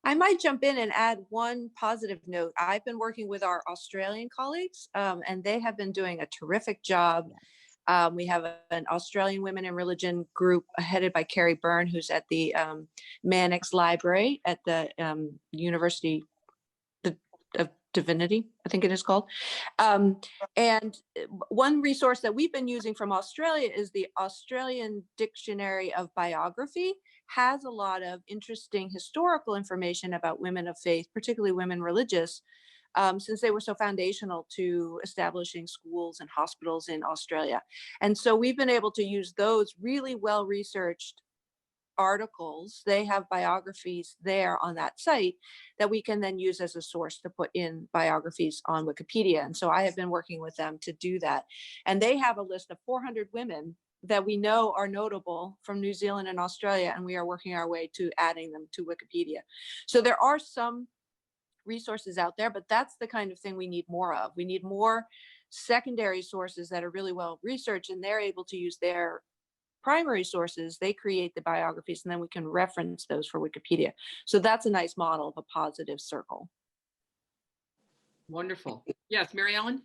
I might jump in and add one positive note. I've been working with our Australian colleagues, and they have been doing a terrific job. We have an Australian Women in Religion group headed by Carrie Byrne, who's at the Mannix Library at the University of Divinity, I think it is called. And one resource that we've been using from Australia is the Australian Dictionary of Biography. Has a lot of interesting historical information about women of faith, particularly women religious, since they were so foundational to establishing schools and hospitals in Australia. And so we've been able to use those really well-researched articles. They have biographies there on that site that we can then use as a source to put in biographies on Wikipedia. And so I have been working with them to do that. And they have a list of 400 women that we know are notable from New Zealand and Australia, and we are working our way to adding them to Wikipedia. So there are some resources out there, but that's the kind of thing we need more of. We need more secondary sources that are really well researched, and they're able to use their primary sources. They create the biographies, and then we can reference those for Wikipedia. So that's a nice model of a positive circle. Wonderful. Yes, Mary Ellen?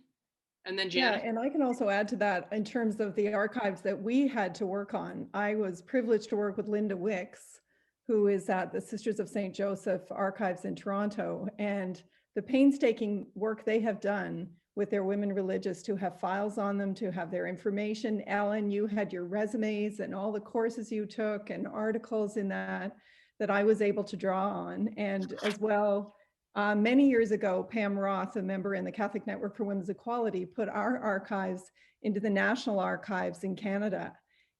And then Yeah, Janet. and I can also add to that in terms of the archives that we had to work on. I was privileged to work with Linda Wicks, who is at the Sisters of St. Joseph Archives in Toronto, and the painstaking work they have done with their women religious to have files on them, to have their information. Ellen, you had your resumes and all the courses you took and articles in that I was able to draw on. And as well, many years ago, Pam Roth, a member in the Catholic Network for Women's Equality, put our archives into the National Archives in Canada.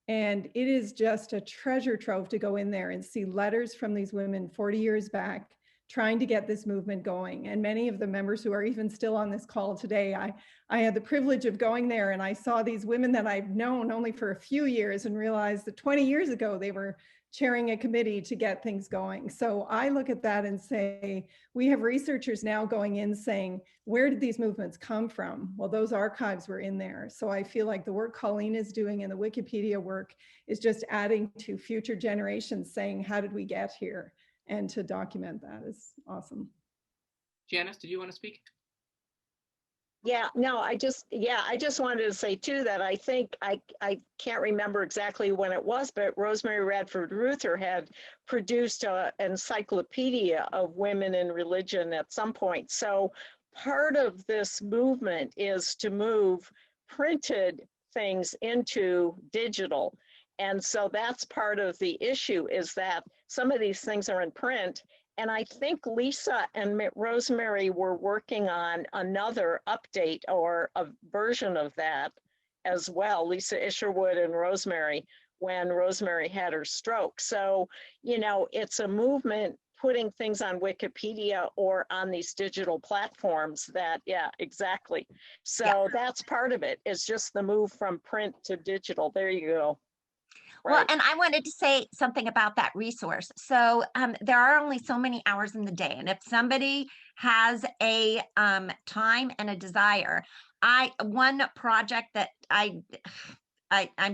And it is just a treasure trove to go in there and see letters from these women 40 years back, trying to get this movement going. And many of the members who are even still on this call today, I had the privilege of going there, and I saw these women that I've known only for a few years and realized that 20 years ago, they were chairing a committee to get things going. So I look at that and say, we have researchers now going in saying, where did these movements come from? Well, those archives were in there. So I feel like the work Colleen is doing and the Wikipedia work is just adding to future generations saying, how did we get here? And to document that is awesome. Janice, did you want to speak? Yeah, no, I just wanted to say too that I think I can't remember exactly when it was, but Rosemary Radford Ruther had produced an encyclopedia of women in religion at some point. So part of this movement is to move printed things into digital. And so that's part of the issue, is that some of these things are in print. And I think Lisa and Rosemary were working on another update or a version of that as well, Lisa Isherwood and Rosemary, when Rosemary had her stroke. So, you know, it's a movement putting things on Wikipedia or on these digital platforms that, yeah, exactly. So yeah, that's part of it. It's just the move from print to digital. There you go. Well, Right. and I wanted to say something about that resource. So there are only so many hours in the day. And if somebody has a time and a desire, one project that I'm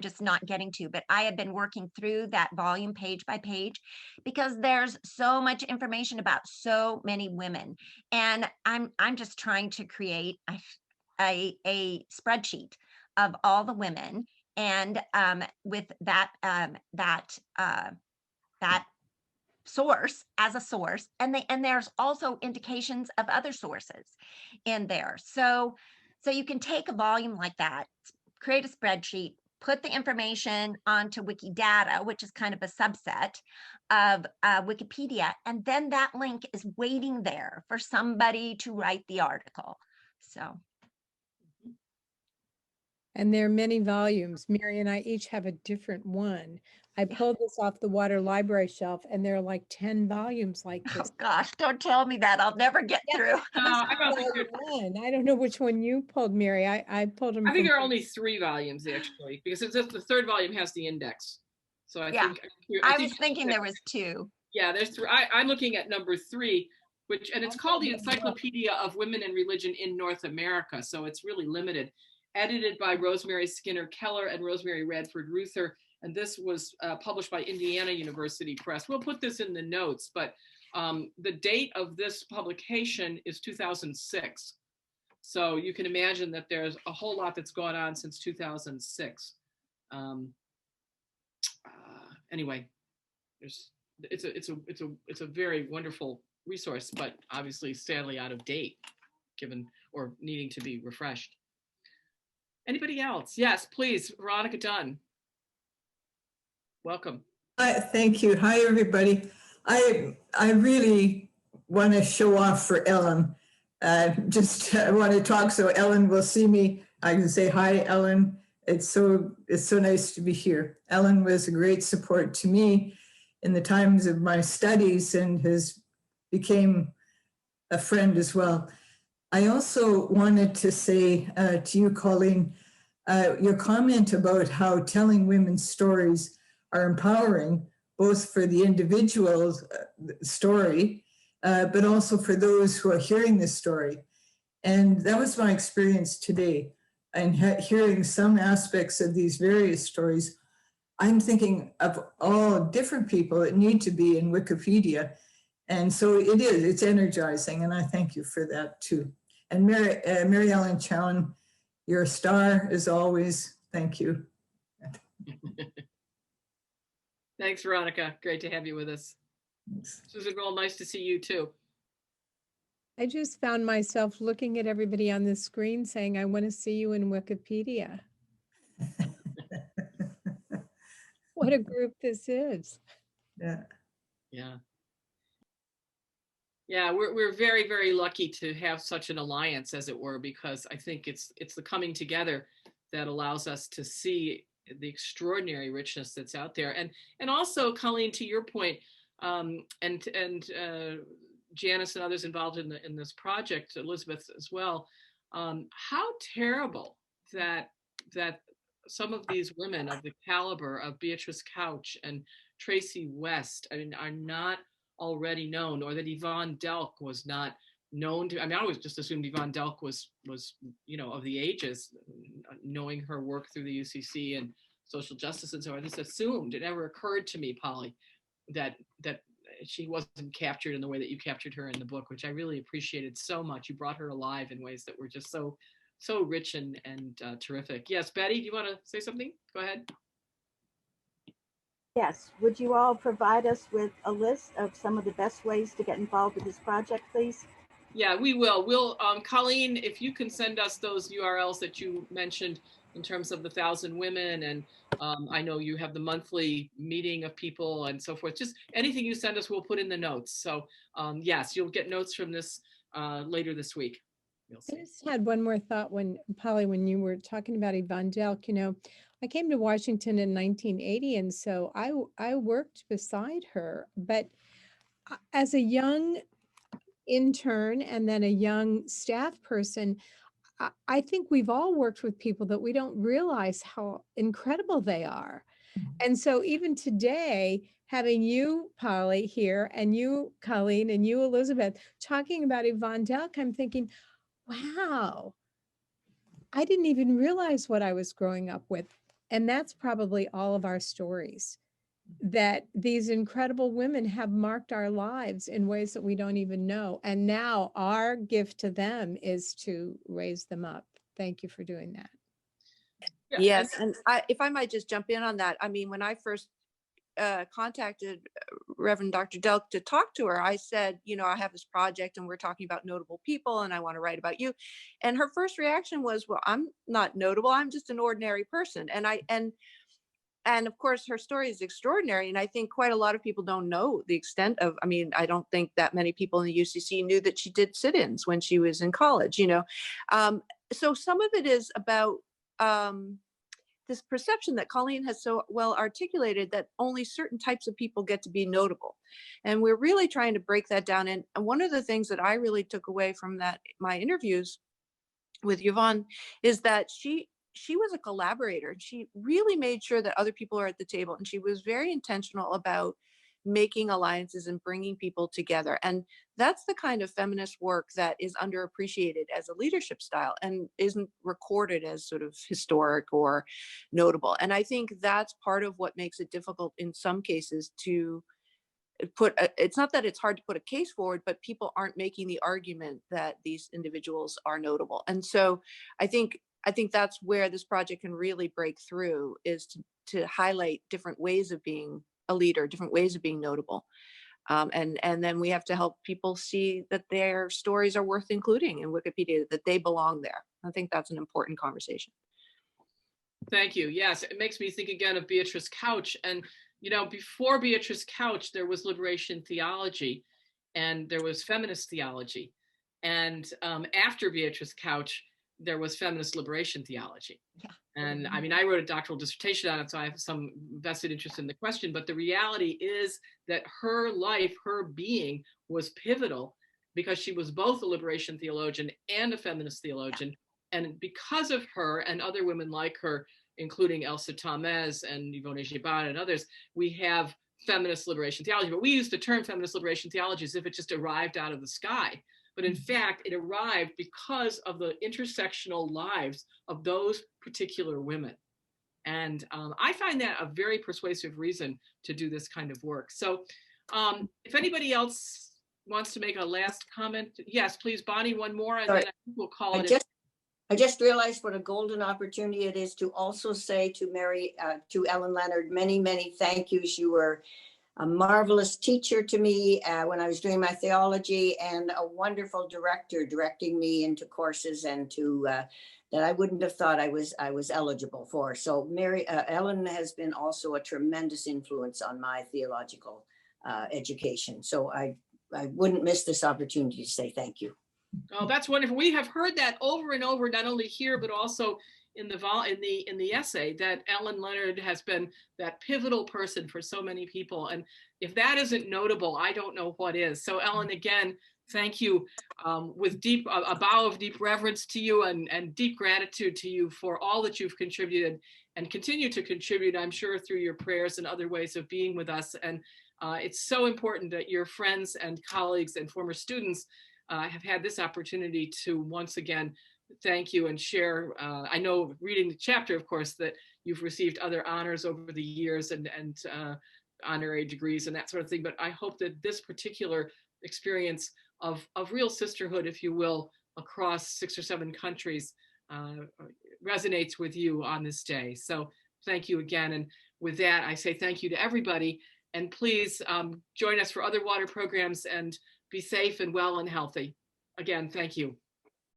just not getting to, but I have been working through that volume page by page because there's so much information about so many women. And I'm just trying to create a spreadsheet of all the women, and with that source as a source, and there's also indications of other sources in there. So you can take a volume like that, create a spreadsheet, put the information onto Wikidata, which is kind of a subset of Wikipedia, and then that link is waiting there for somebody to write the article. So. And there are many volumes. Mary and I each have a different one. I pulled this off the Water Library shelf, and there are like 10 volumes like this. Oh gosh, don't tell me that. I'll never get through. I don't know which one you pulled, Mary. I pulled them. I think there are only 3 volumes actually, because it's just the 3rd volume has the index. So I think I was thinking there was 2. Yeah, there's 3. I'm looking at number 3, and it's called the Encyclopedia of Women and Religion in North America. So it's really limited. Edited by Rosemary Skinner Keller and Rosemary Radford Ruther. And this was published by Indiana University Press. We'll put this in the notes, but The date of this publication is 2006. So you can imagine that there's a whole lot that's gone on since 2006. Anyway, it's a very wonderful resource, but obviously sadly out of date, given or needing to be refreshed. Anybody else? Yes, please, Veronica Dunn. Welcome. Thank you. Hi, everybody. I really want to show off for Ellen. I want to talk so Ellen will see me. I can say hi, Ellen. It's so nice to be here. Ellen was a great support to me in the times of my studies and became a friend as well. I also wanted to say to you, Colleen, your comment about how telling women's stories are empowering, both for the individual's story, but also for those who are hearing the story. And that was my experience today. And hearing some aspects of these various stories, I'm thinking of all different people that need to be in Wikipedia. And so it's energizing, and I thank you for that too. And Mary Ellen Chown, you're a star as always. Thank you. Thanks, Veronica. Great to have you with us. Thanks. Susan Roll, nice to see you too. I just found myself looking at everybody on the screen saying, I want to see you in Wikipedia. What a group this is. Yeah. Yeah. Yeah, we're very, very lucky to have such an alliance, as it were, because I think it's the coming together that allows us to see the extraordinary richness that's out there. And also, Colleen, to your point, and Janice and others involved in this project, Elizabeth as well, how terrible that some of these women of the caliber of Beatrice Couch and Tracy West, I mean, are not already known, or that Yvonne Delk was not known to. I mean, I always just assumed Yvonne Delk was of the ages, knowing her work through the UCC and social justice and so on. I just assumed. It never occurred to me, Polly, that she wasn't captured in the way that you captured her in the book, which I really appreciated so much. You brought her alive in ways that were just so rich and terrific. Yes, Betty, do you want to say something? Go ahead. Yes, would you all provide us with a list of some of the best ways to get involved with this project, please? Yeah, we will. We'll, Colleen, if you can send us those URLs that you mentioned in terms of the 1,000 women, and I know you have the monthly meeting of people and so forth. Just anything you send us, we'll put in the notes. So yes, you'll get notes from this later this week. I just had one more thought when, Polly, when you were talking about Yvonne Delk, I came to Washington in 1980, and so I worked beside her. But as a young intern and then a young staff person, I think we've all worked with people that we don't realize how incredible they are. And so even today, having you, Polly, here, and you, Colleen, and you, Elizabeth, talking about Yvonne Delk, I'm thinking, wow, I didn't even realize what I was growing up with. And that's probably all of our stories, that these incredible women have marked our lives in ways that we don't even know. And now our gift to them is to raise them up. Thank you for doing that. Yeah, yes, and if I might just jump in on that. I mean, when I first contacted Reverend Dr. Delk to talk to her, I said, I have this project and we're talking about notable people and I want to write about you. And her first reaction was, well, I'm not notable. I'm just an ordinary person. And of course, her story is extraordinary. And I think quite a lot of people don't know the extent of, I don't think that many people in the UCC knew that she did sit-ins when she was in college, So some of it is about this perception that Colleen has so well articulated, that only certain types of people get to be notable. And we're really trying to break that down. And one of the things that I really took away from my interviews with Yvonne is that she was a collaborator. She really made sure that other people are at the table. And she was very intentional about making alliances and bringing people together. And that's the kind of feminist work that is underappreciated as a leadership style and isn't recorded as sort of historic or notable. And I think that's part of what makes it difficult in some cases to it's not that it's hard to put a case forward, but people aren't making the argument that these individuals are notable. And so I think that's where this project can really break through, is to highlight different ways of being a leader, different ways of being notable. And then we have to help people see that their stories are worth including in Wikipedia, that they belong there. I think that's an important conversation. Thank you. Yes, it makes me think again of Beatrice Couch. And, you know, before Beatrice Couch, there was liberation theology and there was feminist theology. And after Beatrice Couch, there was feminist liberation theology. Yeah. And I mean, I wrote a doctoral dissertation on it, so I have some vested interest in the question, but the reality is that her life, her being was pivotal because she was both a liberation theologian and a feminist theologian. Yeah. And because of her and other women like her, including Elsa Tamez and Yvonne Giban and others, we have feminist liberation theology. But we use the term feminist liberation theology as if it just arrived out of the sky. But in fact, it arrived because of the intersectional lives of those particular women. And I find that a very persuasive reason to do this kind of work. So if anybody else wants to make a last comment, yes, please, Bonnie, one more, and then I think we'll call it. I just realized what a golden opportunity it is to also say to Ellen Leonard, many, many thank yous. You were a marvelous teacher to me when I was doing my theology, and a wonderful director directing me into courses and to that I wouldn't have thought I was eligible for. So Ellen has been also a tremendous influence on my theological education. So I wouldn't miss this opportunity to say thank you. Oh, that's wonderful. We have heard that over and over, not only here, but also in the essay, that Ellen Leonard has been that pivotal person for so many people. And if that isn't notable, I don't know what is. So Ellen, again, thank you, with a bow of deep reverence to you and deep gratitude to you for all that you've contributed and continue to contribute, I'm sure, through your prayers and other ways of being with us. And it's so important that your friends and colleagues and former students have had this opportunity to once again thank you and share. I know, reading the chapter, of course, that you've received other honors over the years and honorary degrees and that sort of thing. But I hope that this particular experience of real sisterhood, if you will, across 6 or 7 countries resonates with you on this day. So thank you again. And with that, I say thank you to everybody. And please join us for other water programs and be safe and well and healthy. Again, thank you.